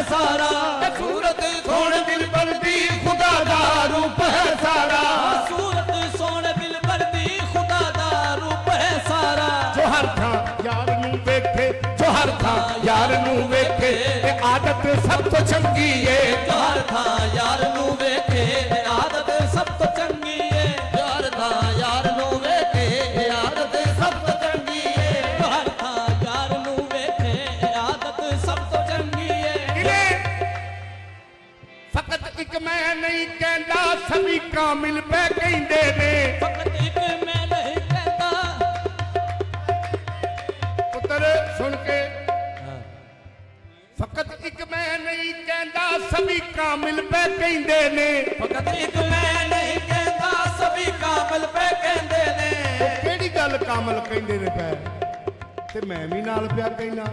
सारा सूरत सोने दिल पर दी खुदा दा रूप है सारा सूरत सोने दिल पर दी खुदा दा रूप है सारा ਜੋ ਹਰ ਥਾਂ ਯਾਰ ਨੂੰ ਵੇਖੇ जो हर था यार नू वेखे ते आदत सब तो चंगी है जो हर था यार नू वेखे ते आदत सब तो चंगी है जो हर था यार नू वेखे ते आदत सब तो चंगी है जो हर था यार नू वेखे ते आदत सब तो चंगी है ਇਲੇ ਫਕਤ ਇੱਕ ਮੈਂ ਨਹੀਂ ਕਹਿੰਦਾ ਸਭੀ ਕਾਮਿਲ ਪੈ ਕਹਿੰਦੇ ਨੇ फकत एक मैं नहीं कहता ਪੁੱਤਰ ਸੁਣ ਕੇ ਫਕਤ ਇੱਕ ਮੈਂ ਨਹੀਂ ਕਹਿੰਦਾ ਸਭੀ ਕਾਮਿਲ ਪੈ ਕਹਿੰਦੇ ਨੇ फकत एक मैं नहीं कहता सभी कामल पे कहते ने ਉਹ ਕਿਹੜੀ ਗੱਲ ਕਾਮਲ ਕਹਿੰਦੇ ਨੇ ਪੈ ਤੇ ਮੈਂ ਵੀ ਨਾਲ ਪਿਆ ਕਹਿਣਾ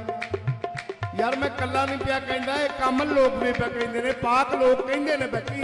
ਯਾਰ ਮੈਂ ਕੱਲਾ ਨਹੀਂ ਪਿਆ ਕਹਿੰਦਾ ਇਹ ਕਾਮਲ ਲੋਕ ਵੀ ਪਿਆ ਕਹਿੰਦੇ ਨੇ ਪਾਕ ਲੋਕ ਕਹਿੰਦੇ ਨੇ ਬੱਚੀ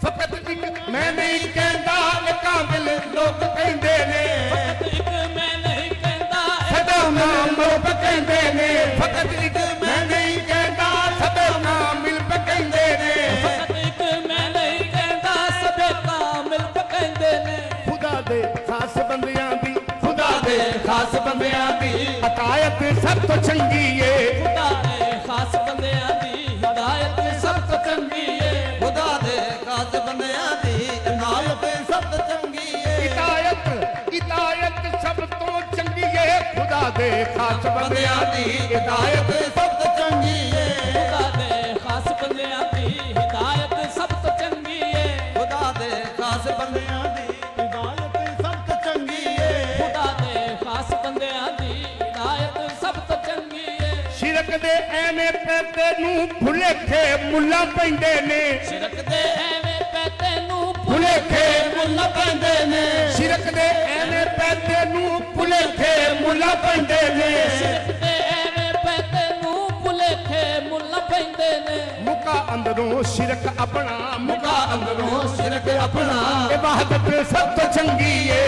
ਫਕਤ ਇੱਕ ਮੈਂ ਨਹੀਂ ਕਹਿੰਦਾ ਇਹ ਕਾਮਲ ਲੋਕ ਕਹਿੰਦੇ ਨੇ फकत एक मैं नहीं कहता ਸਦਾ ਨਾਮ ਲੋਕ ਕਹਿੰਦੇ ਨੇ ਫਕਤ ਇੱਕ ਮੈਂ ਨਹੀਂ ਕਹਿੰਦਾ ਸਦਾ ਨਾਮ ਮਿਲ ਪੈ ਕਹਿੰਦੇ ਨੇ फकत एक मैं नहीं कहता सभी कामल पे कहते ने ਖੁਦਾ ਦੇ ਖਾਸ ਬੰਦਿਆਂ ਦੀ खुदा दे खास बंदियां दी ਹਦਾਇਤ ਸਭ ਤੋਂ ਚੰਗੀ ਏ खुदा ने खास बंदियां दी हिदायत सब तो चंगी है खुदा दे खास बंदियां दी इनायत सब तो चंगी है ਇਤਾਇਤ ਸਭ ਤੋਂ ਚੰਗੀ ਏ ਖੁਦਾ ਦੇ ਖਾਸ ਬੰਦਿਆਂ बंदियां ਦੀ दी हिदायत सब तो चंगी है खुदा दे खास बंदियां दी हिदायत सब तो चंगी है खुदा दे खास बंदियां दी हिदायत सब तो चंगी है खुदा दे खास बंदियां दी हिदायत सब तो चंगी है ਸ਼ਿਰਕ ਦੇ ਐਵੇਂ ਪੈਦੇ ਨੂੰ ਭੁਲੇਖੇ ਮੁੱਲਾ ਪੈਂਦੇ ਨੇ शिरक दे एवें पैते नू ਭੁਲੇਖੇ मुल्ल पैंदे ने ਸ਼ਿਰਕ ਦੇ ਐਵੇਂ ਪੈਦੇ ਨੂੰ ਭੁਲੇਖੇ ਮੁੱਲਾ ਪੈਂਦੇ ਨੇ शिरक दे एवें पैते नू भुलेखे मुल्ल पैंदे ने ਮੁਕਾ ਅੰਦਰੋਂ ਸ਼ਿਰਕ ਆਪਣਾ मुका अंदरों शिरक अपना ਇਬਾਦਤ ਸਭ ਤੋਂ ਚੰਗੀ ਏ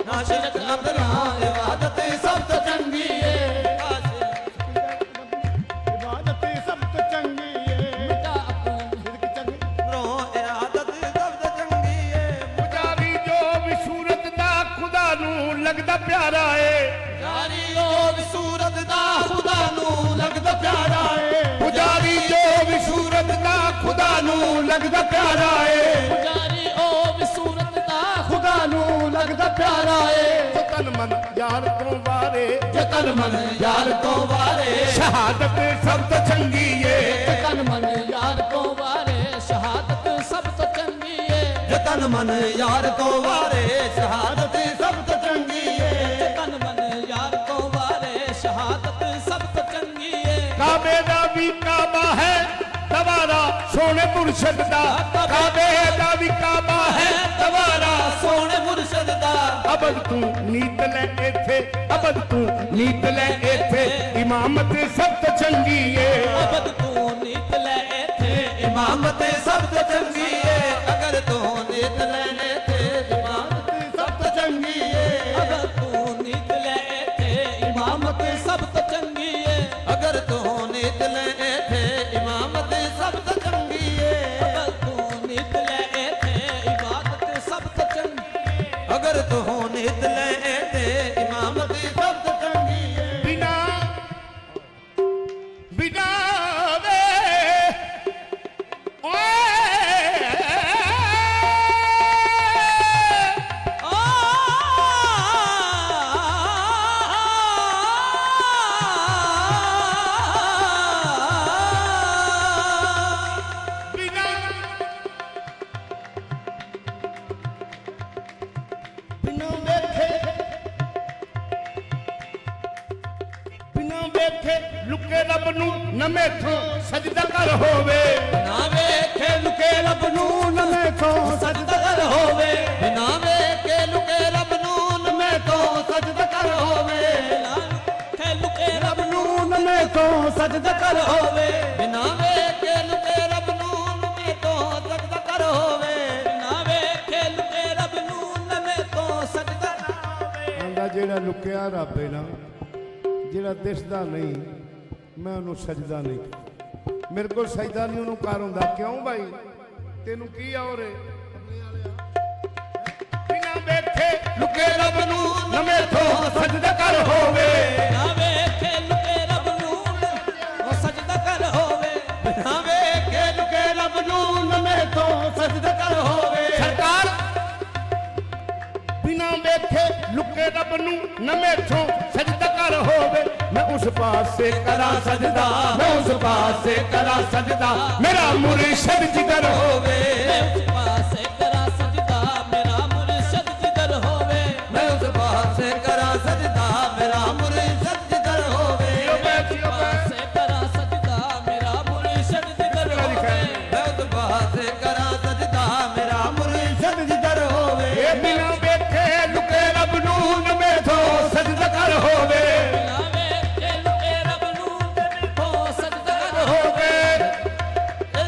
ना शिरक अपना इबादत सब तो चंगी है ਇਬਾਦਤ ਸਭ ਤੋਂ ਚੰਗੀ ਏ मिटा अपना रो इबादत सब तो चंगी है ਪੁਜਾਰੀ ਜੋ ਵੀ ਸੂਰਤ ਦਾ ਖੁਦਾ ਨੂੰ ਲੱਗਦਾ ਪਿਆਰਾ ਏ यारी लोग सूरत दा खुदा नू लगदा प्यारा है ਪੁਜਾਰੀ ਜੋ ਵੀ ਸੂਰਤ ਦਾ ਖੁਦਾ ਨੂੰ ਲੱਗਦਾ ਪਿਆਰਾ ਏ पुजारी ओ भी सूरत दा खुदा नू लगदा प्यारा है ਜੋ ਤਨ ਮਨ ਯਾਰ ਤੋਂ ਵਾਰੇ जतन मन यार तो वारे ਸ਼ਹਾਦਤ ਸਭ ਤੋਂ ਚੰਗੀ ਏ तन मन यार को वारे शहादत सब तो चंगी है जतन मन यार तो वारे शहादत सब तो चंगी है तन मन यार को वारे शहादत सब तो चंगी है ਕਾਬੇ ਦਾ ਵੀ ਕਾਬਾ ਹੈ ਦਵਾਰਾ ਸੋਹਣੇ ਮੁਰਸ਼ਦ ਦਾ ਕਾਬੇ ਦਾ ਵੀ ਕਾਬਾ ਹੈ ਦਵਾਰਾ सोने मुर्शद दा ਅਬਦ ਤੂੰ ਨੀਤ ਲੈ ਇੱਥੇ ਅਬਦ ਤੂੰ ਨੀਤ ਲੈ ਇੱਥੇ ਇਮਾਮਤ ਸਭ ਤੋਂ ਚੰਗੀ ਏ अबद तू नीत ले थे इमामत सब तो चंगी है अगर तो नीत लेने थे इमामत सब तो चंगी है अबद तू नीत ले थे इमामत सब तो चंगी है अगर तो नीत लेने थे इमामत सब तो चंगी है अबद तू नीत ले थे इबादत सब तो चंगी है अगर तो नीत लेने थे इमामत सब तो चंगी है ਬਿਨਾ ਬਿਨਾ ਵੇ ਬਿਨਾ ਬਿਨਾ ਵੇਖੇ ਲੁਕੇ ਰੱਬ ਨੂੰ ਨਾ ਮੈਥੋਂ ਸਜਦਾ ਕਰ ਹੋਵੇ ना वेखे लुके रब नू ਨਾ ਮੈਥੋਂ सजदा कर होवे बिना वेखे लुके रब नून में तो सजद कर होवे ना वेखे लुके रब नू ਨਾ ਮੈਥੋਂ ਸਜਦਾ ਕਰ ਹੋਵੇ बिना वेखे लुके रब नून में तो सजद कर होवे ना वेखे लुके रब नू नमे तो सजदा ना होवे ਆਂਦਾ ਜਿਹੜਾ ਲੁਕਿਆ ਰੱਬ ਹੈ ਨਾ ਜਿਹੜਾ ਦਿਸਦਾ ਨਹੀਂ ਮੈਂ ਉਹਨੂੰ ਸਜਦਾ ਨਹੀਂ ਕੀਤਾ। ਮੇਰੇ ਕੋਲ ਸਜਦਾ ਨਹੀਂ ਉਹਨੂੰ ਕਰ ਹੁੰਦਾ। ਕਿਉਂ ਭਾਈ ਤੈਨੂੰ ਕੀ ਆ ਉਰੇ ਬਿਨਾਂ ਵੇਖੇ ਲੁਕੇ ਰੱਬ ਨੂੰ ਨਵੇਂ ਤੋਂ ਸਜਦਾ ਕਰ ਹੋਵੇ ਨਾ ਵੇਖੇ ਲੁਕੇ ਰੱਬ ਨੂੰ ਉਹ ਸਜਦਾ ਕਰ ਹੋਵੇ ਨਾ ਵੇਖੇ ਲੁਕੇ ਰੱਬ ਨੂੰ ਨਵੇਂ ਤੋਂ ਸਜਦਾ ਕਰ ਹੋਵੇ ਸਰਕਾਰ ਬਿਨਾਂ ਵੇਖੇ ਲੁਕੇ ਰੱਬ ਨੂੰ ਨਵੇਂ ਤੋਂ ਸਜਦਾ ਕਰ ਹੋਵੇ। ਮੈਂ ਉਸ ਪਾਸੇ ਕਰਾਂ ਸਜਦਾ, ਮੈਂ ਉਸ ਪਾਸੇ ਕਰਾਂ ਸਜਦਾ, ਮੇਰਾ ਮੁਰਸ਼ਿਦ ਜਿਗਰ ਹੋਵੇ। ਮੈਂ ਉਸ ਪਾਸੇ ਕਰਾਂ ਸਜਦਾ ਮੇਰਾ ਮੁਰਸ਼ਿਦ ਜਿਗਰ ਹੋਵੇ ਮੈਂ ਉਸ ਪਾਸੇ ਕਰਾਂ ਸਜਦਾ ਮੇਰਾ ਮੁਰਸ਼ਿਦ ਜਿਗਰ ਹੋਵੇ ਪਾਸੇ ਕਰਾਂ ਸਜਦਾ ਮੇਰਾ ਮੁਰਸ਼ਿਦ ਜਿਗਰ ਹੋਵੇ ਮੈਂ ਉਸ ਪਾਸੇ ਕਰਾਂ ਸਜਦਾ ਮੇਰਾ ਮੁਰਸ਼ਿਦ ਜਿਗਰ ਹੋਵੇ ਇਹ ਬਿਨਾਂ ਵੇਖੇ ਲੁਕੇ ਰੱਬ ਨੂੰ ਨਵੇਂ ਤੋਂ ਸਜਦਾ ਕਰ ਹੋਵੇ ਨਾ ਵੇਖੇ ਲੁਕੇ ਰੱਬ ਨੂੰ ਦੇਖੋ ਸਜਦਾ ਕਰ ਹੋਵੇ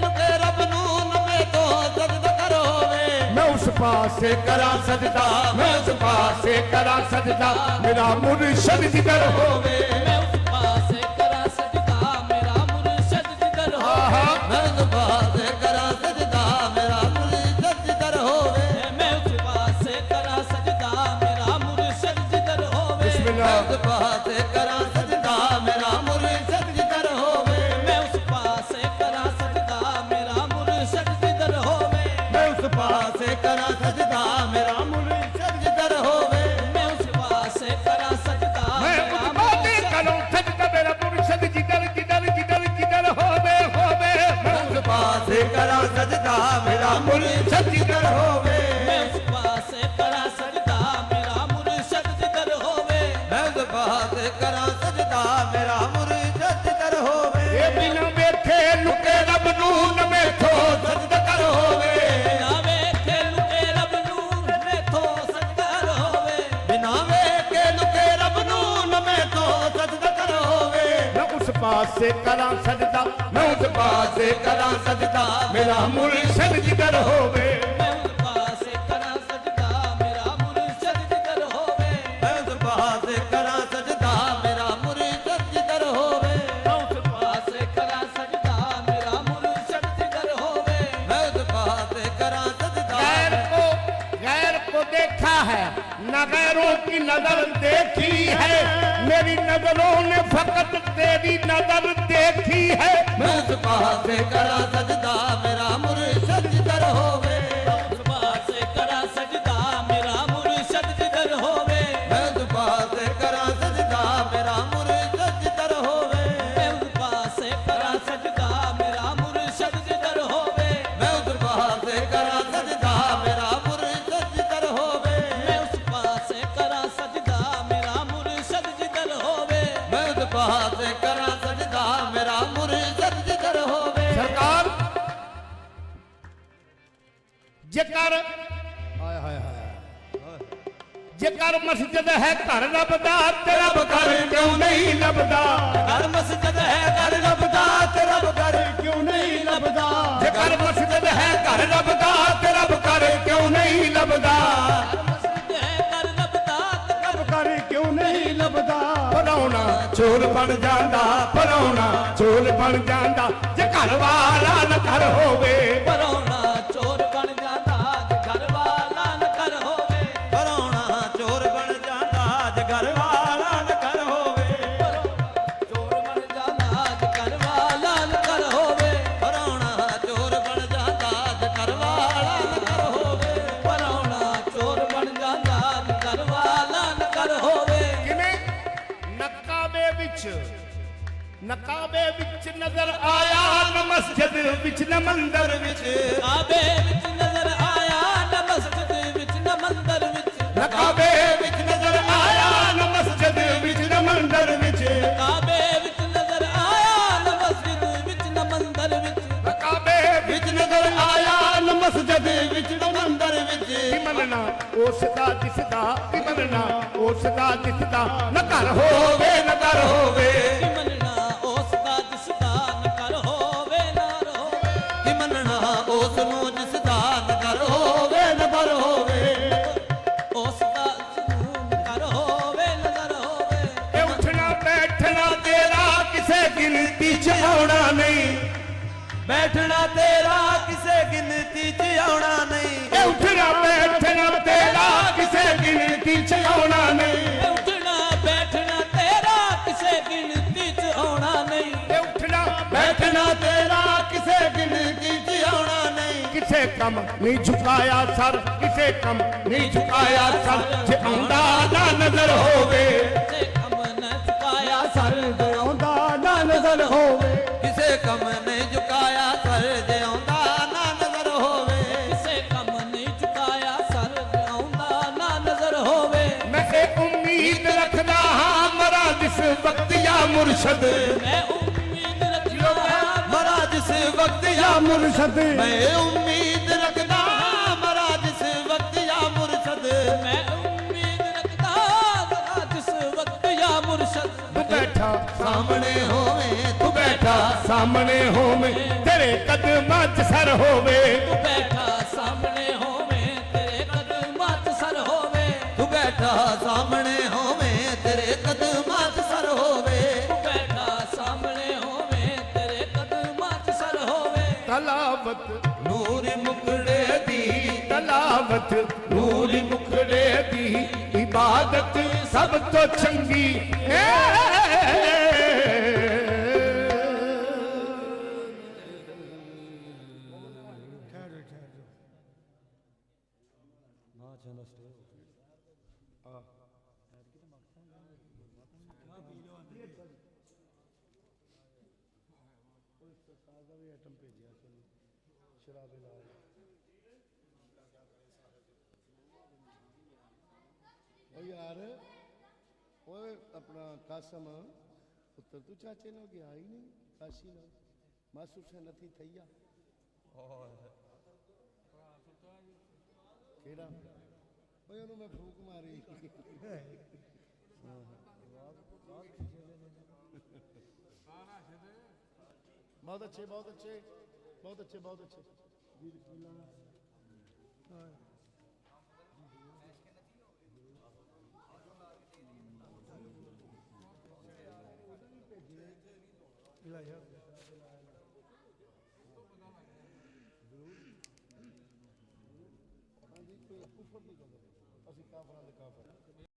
ਲੁਕੇ ਰੱਬ ਨੂੰ ਨਵੇਂ ਤੋਂ ਸਜਦਾ ਕਰ ਹੋਵੇ ਮੈਂ ਉਸ ਪਾਸੇ ਕਰਾਂ ਸਜਦਾ, ਮੈਂ ਉਸ ਪਾਸੇ ਕਰਾਂ ਸਜਦਾ ਮੇਰਾ ਮੁਰਸ਼ਿਦ ਜਿਗਰ ਹੋਵੇ ਮੈਂ ਉਸ ਪਾਸੇ ਕਰਾਂ ਸਜਦਾ ਮੇਰਾ ਮੁਰਸ਼ਿਦ ਜਿਗਰ ਹੋਵੇ ਮੈਂ ਉਸ ਪਾਸੇ ਕਰਾਂ ਸਜਦਾ ਮੇਰਾ ਮੁਰਸ਼ਿਦ ਜਿਗਰ ਹੋਵੇ ਮੈਂ ਉਸ ਪਾਸੇ ਕਰਾਂ ਸਜਦਾ ਮੇਰਾ ਮੁਰਸ਼ਿਦ ਜਿਗਰ ਹੋਵੇ ਮੈਂ ਉਸ ਪਾਸੇ ਕਰਾਂ ਸਜਦਾ ਮੇਰਾ ਮੁਰਸ਼ਿਦ ਜਿਗਰ ਹੋਵੇ ਮੈਂ ਉਸ ਪਾਸੇ ਕਰਾਂ ਸਜਦਾ ਮੇਰਾ ਮੁਰਸ਼ਿਦ ਜਿਗਰ ਹੋਵੇ ਮੈਂ ਉਸ ਪਾਸੇ ਕਰਾਂ ਸਜਦਾ ਮੇਰਾ ਮੁਰਸ਼ਿਦ ਜਿਗਰ ਹੋਵੇ ਮੈਂ ਉਸ ਪਾਸੇ ਕਰਾਂ ਸਜਦਾ ਮੈਂ ਮੇਰਾ ਉਸ ਪਾਸੇ ਕਰਾਂ ਸਜਦਾ ਮੇਰਾ ਮੁਰਸ਼ਿਦ ਜਿਗਰ ਜਿਗਰ ਜਿਗਰ ਜਿਗਰ ਹੋਵੇ ਹੋਵੇ। ਮੈਂ ਉਸ ਪਾਸੇ ਕਰਾਂ ਸਜਦਾ ਮੇਰਾ ਮੁਰਸ਼ਿਦ ਜਿਗਰ ਹੋਵੇ ਮੈਂ ਉਸ ਪਾਸੇ ਕਰਾਂ ਸਜਦਾ ਮੇਰਾ ਮੁਰਸ਼ਿਦ ਜਿਗਰ ਹੋਵੇ ਮੈਂ ਉਸ ਪਾਸੇ ਕਰਾਂ ਸਜਦਾ ਮੇਰਾ ਮੁਰਸ਼ਿਦ ਜਿਗਰ ਹੋਵੇ ਇਹ ਬਿਨਾਂ ਵੇਖੇ ਲੁਕੇ ਰੱਬ ਨੂੰ ਨਵੇਂ ਤੋਂ ਸਜਦਾ ਕਰ ਹੋਵੇ ਨਾ ਵੇਖੇ ਲੁਕੇ ਰੱਬ ਨੂੰ ਮੈਥੋਂ ਸਜਦਾ ਹੋਵੇ ਬਿਨਾਂ ਵੇਖੇ ਲੁਕੇ ਰੱਬ ਨੂੰ ਨਵੇਂ ਤੋਂ ਸਜਦਾ ਕਰ ਹੋਵੇ ਮੈਂ ਉਸ ਪਾਸੇ ਕਰਾਂ ਸਜਦਾ, ਮੈਂ ਉਸ ਪਾਸੇ ਕਰਾਂ ਸਜਦਾ ਮੇਰਾ ਮੁਰਸ਼ਿਦ ਜਿਗਰ ਹੋਵੇ ਮੈਂ ਉਸ ਪਾਸੇ ਕਰਾਂ ਸਜਦਾ ਮੇਰਾ ਮੁਰਸ਼ਿਦ ਜਿਗਰ ਹੋਵੇ ਮੈਂ ਉਸ ਪਾਸੇ ਕਰਾਂ ਸਜਦਾ ਮੇਰਾ ਮੁਰਸ਼ਿਦ ਜਿਗਰ ਹੋਵੇ ਮੈਂ ਉਸ ਪਾਸੇ ਕਰਾਂ ਸਜਦਾ ਮੇਰਾ ਮੁਰਸ਼ਿਦ ਜਿਗਰ ਹੋਵੇ मैं उस पासे करा सजदा गैर को देखा है न गैरों की नजर देखी है, मेरी नजरों ने फकत तेरी नजर देखी है। मैं उस पासे करा सजदा मेरा मुर्शिद जिगर होवे ਉਸ ਪਾਸੇ ਕਰਾਂ ਸਜਦਾ ਮੇਰਾ ਮੁਰਸ਼ਿਦ ਜਿਗਰ ਹੋਵੇ मैं उस पासे करा सजदा मेरा मुर्शिद जिगर होवे ਮੈਂ ਉਸ ਪਾਸੇ ਕਰਾਂ ਸਜਦਾ ਮੇਰਾ ਮੁਰਸ਼ਿਦ ਜਿਗਰ ਹੋਵੇ मैं उस पासे करा सजदा मेरा मुर्शिद जिगर होवे ਮੈਂ ਉਸ ਪਾਸੇ ਕਰਾਂ ਸਜਦਾ ਮੇਰਾ ਮੁਰਸ਼ਿਦ ਜਿਗਰ ਹੋਵੇ मैं उस पासे करा सजदा मेरा मुर्शिद जिगर होवे सरकार जेकर हाय हाय हाय जेकर मस्जिद है घर रबदा तेरा घर क्यों नहीं लभदा ਘਰ ਮਸਜਿਦ ਹੈ घर लभदा तेरा घर क्यों नहीं लभदा जेकर मस्जिद है घर लभदा तेरा घर क्यों नहीं लभदा ਮਸਜਿਦ ਹੈ ਘਰ ਲੱਭਦਾ घर क्यों नहीं लभदा पराउना ਚੋਰ ਬਣ ਜਾਂਦਾ ਪਰਾਉਣਾ चोर बन जांदा जे घर वाला न घर होवे ਪਰਾਉਣਾ ਚੋਰ ਬਣ ਜਾਂਦਾ ਜੇ ਘਰ ਵਾਲਾ ਨਾ ਘਰ ਹੋਵੇ ਪਰਾਉਣਾ ਚੋਰ ਬਣ ਜਾਂਦਾ ਜੇ ਘਰ ਵਾਲਾ ਨ ਕਰ ਹੋਵੇ ਚੋਰ ਬਣ ਜਾਂਦਾ ਜੇ ਘਰ ਵਾਲਾ ਨਾ ਘਰ ਹੋਵੇ ਪਰਾਉਣਾ ਚੋਰ ਬਣ ਜਾਂਦਾ ਜੇ ਘਰ ਵਾਲਾ ਨ ਕਰ ਹੋਵੇ ਪਰਾਉਣਾ ਚੋਰ ਬਣ ਜਾਂਦਾ ਜੇ ਘਰ ਵਾਲਾ ਨਾ ਘਰ ਹੋਵੇ ਕਿਵੇਂ ਨਕਾਬੇ ਵਿੱਚ ਨਜ਼ਰ ਆਇਆ ਨ ਮਸਜਿਦ ਵਿੱਚ ਨ ਮੰਦਰ ਵਿੱਚ ਕਾਬੇ ਵਿੱਚ ਨਜ਼ਰ ਆਇਆ ਨਾ ਮਸਜਿਦ ਵਿੱਚ ਨਾ ਮੰਦਰ ਵਿੱਚ ਨਕਾਬੇ ਵਿੱਚ ਨਜ਼ਰ ਆਇਆ ਨ ਮਸਜਿਦ ਵਿੱਚ ਨ ਮੰਦਰ ਵਿੱਚ ਕਾਬੇ ਵਿੱਚ ਨਜ਼ਰ ਆਇਆ ਨਾ ਮਸਜਿਦ ਵਿੱਚ ਨਾ ਮੰਦਰ ਵਿੱਚ ਨਕਾਬੇ ਵਿੱਚ ਨਜ਼ਰ ਆਇਆ ਨ ਮਸਜਿਦ ਵਿੱਚ ਨ ਮੰਦਰ ਵਿੱਚ ਕੀ ਮੰਨਣਾ ਉਸ ਦਾ ਦਿਸਦਾ ਕੀ ਮੰਨਣਾ ਉਸ ਦਾ ਦਿਸਦਾ ਨ ਘਰ ਹੋਵੇ ਨ ਘਰ ਹੋਵੇ ਕੀ ਮੰਨਣਾ ਉਸ ਦਾ ਦਿਸਦਾ ਨਾ ਕਰ ਹੋਵੇ ਨਾ ਹੋਵੇ ਕਿ ਮੰਨਣਾ ਉਸ ਨੂੰ ਜਿਸ ਦਾ ਨ ਕਰ ਹੋਵੇ ਨ ਪਰ ਹੋਵੇ ਉਸ ਦਾ ਜਨੂਨ ਕਰ ਹੋਵੇ ਨਜ਼ਰ ਹੋਵੇ ਇਹ ਉੱਠਣਾ ਬੈਠਣਾ ਤੇਰਾ ਕਿਸੇ ਗਿਣਤੀ ਆਉਣਾ ਨਹੀਂ ਬੈਠਣਾ ਤੇਰਾ ਕਿਸੇ ਗਿਣਤੀ 'ਚ ਆਉਣਾ ਨਹੀਂ ਇਹ ਉੱਠਣਾ ਬੈਠਣਾ ਤੇਰਾ ਕਿਸੇ ਗਿਣਤੀ 'ਚ ਆਉਣਾ ਨਹੀਂ ਉੱਠਣਾ ਬੈਠਣਾ ਤੇਰਾ ਕਿਸੇ ਗਿਣਤੀ 'ਚ ਆਉਣਾ ਨਹੀਂ ਇਹ ਉੱਠਣਾ ਬੈਠਣਾ ਤੇਰਾ ਕਿਸੇ ਗਿਣਤੀ 'ਚ ਆਉਣਾ ਨਹੀਂ ਕਿਸੇ ਕੰਮ ਨਹੀਂ ਝੁਕਾਇਆ ਸਰ ਕਿਸੇ ਕੰਮ ਨਹੀਂ ਝੁਕਾਇਆ ਸਰ ਜੇ ਆਉਂਦਾ ਨਾ ਨਜ਼ਰ ਹੋਵੇ ਕਿਸੇ ਕੰਮ ਨਾ ਚੁਕਾਇਆ ਸਰ ਜੇ ਆਉਂਦਾ ਨਾ ਨਜ਼ਰ ਹੋਵੇ ਕਿਸੇ ਕੰਮ ਨਹੀਂ ਝੁਕਾਇਆ ਸਰ ਜੇ ਆਉਂਦਾ ਨਾ ਨਜ਼ਰ ਹੋਵੇ ਕਿਸੇ ਕੰਮ ਨਹੀਂ ਝੁਕਾਇਆ ਸਰ ਜੇ ਆਉਂਦਾ ਨਾ ਨਜ਼ਰ ਹੋਵੇ ਮੈਂ ਇਹ ਉਮੀਦ ਰੱਖਦਾ ਹਾਂ ਮਰਾਂ ਜਿਸ ਵਕਤ ਯਾ ਮੁਰਸ਼ਦ ਮੈਂ ਉਮੀਦ ਰੱਖਦਾ ਮਰਾ ਜਿਸ ਵਕਤ ਯਾ ਮੁਰਸ਼ਦ ਮੈਂ ਉਮੀਦ ਰੱਖਦਾ ਮਰਾ ਜਿਸ ਵਕਤ ਯਾ ਮੁਰਸ਼ਦ ਮੈਂ ਉਮੀਦ ਰੱਖਦਾ ਮਰਾ ਜਿਸ ਵਕਤ ਯਾ ਮੁਰਸ਼ਦ ਤੂੰ ਬੈਠਾ ਸਾਹਮਣੇ ਹੋਵੇ ਤੂੰ ਬੈਠਾ ਸਾਹਮਣੇ ਹੋਵੇਂ ਤੇਰੇ ਕਦਮਾਂ 'ਚ ਸਰ ਹੋਵੇ ਤੂੰ ਬੈਠਾ ਸਾਹਮਣੇ ਹੋਵੇ ਤੇਰੇ ਕਦਮਾਂ 'ਚ ਸਰ ਹੋਵੇ ਤੂੰ ਬੈਠਾ ਸਾਹਮਣੇ ਹੋਵੇ ਤੇਰੇ ਕਦਮਾਂ 'ਚ ਸਰ ਹੋਵੇ ਤੂੰ ਬੈਠਾ ਸਾਹਮਣੇ ਹੋਵੇ ਤੇਰੇ ਕਦਮਾਂ 'ਚ ਸਰ ਹੋਵੇ ਤਲਾਵਤ ਨੂਰ ਮੁਕੜੇ ਦੀ ਤਲਾਵਤ ਨੂਰ ਮੁਖੜੇ ਦੀ ਇਬਾਦਤ ਸਭ ਤੋਂ ਚੰਗੀ यार ओए अपना कासम पुत्र तू चाचे नो गया ही नहीं काशी नो मासूर से नथी थैया केड़ा ओए ओनु मैं फूक मारी बहुत अच्छे बहुत अच्छे बहुत अच्छे बहुत अच्छे ਅਸੀਂ ਕਾਫਰਾਂ ਦੇ ਕਾਫਰ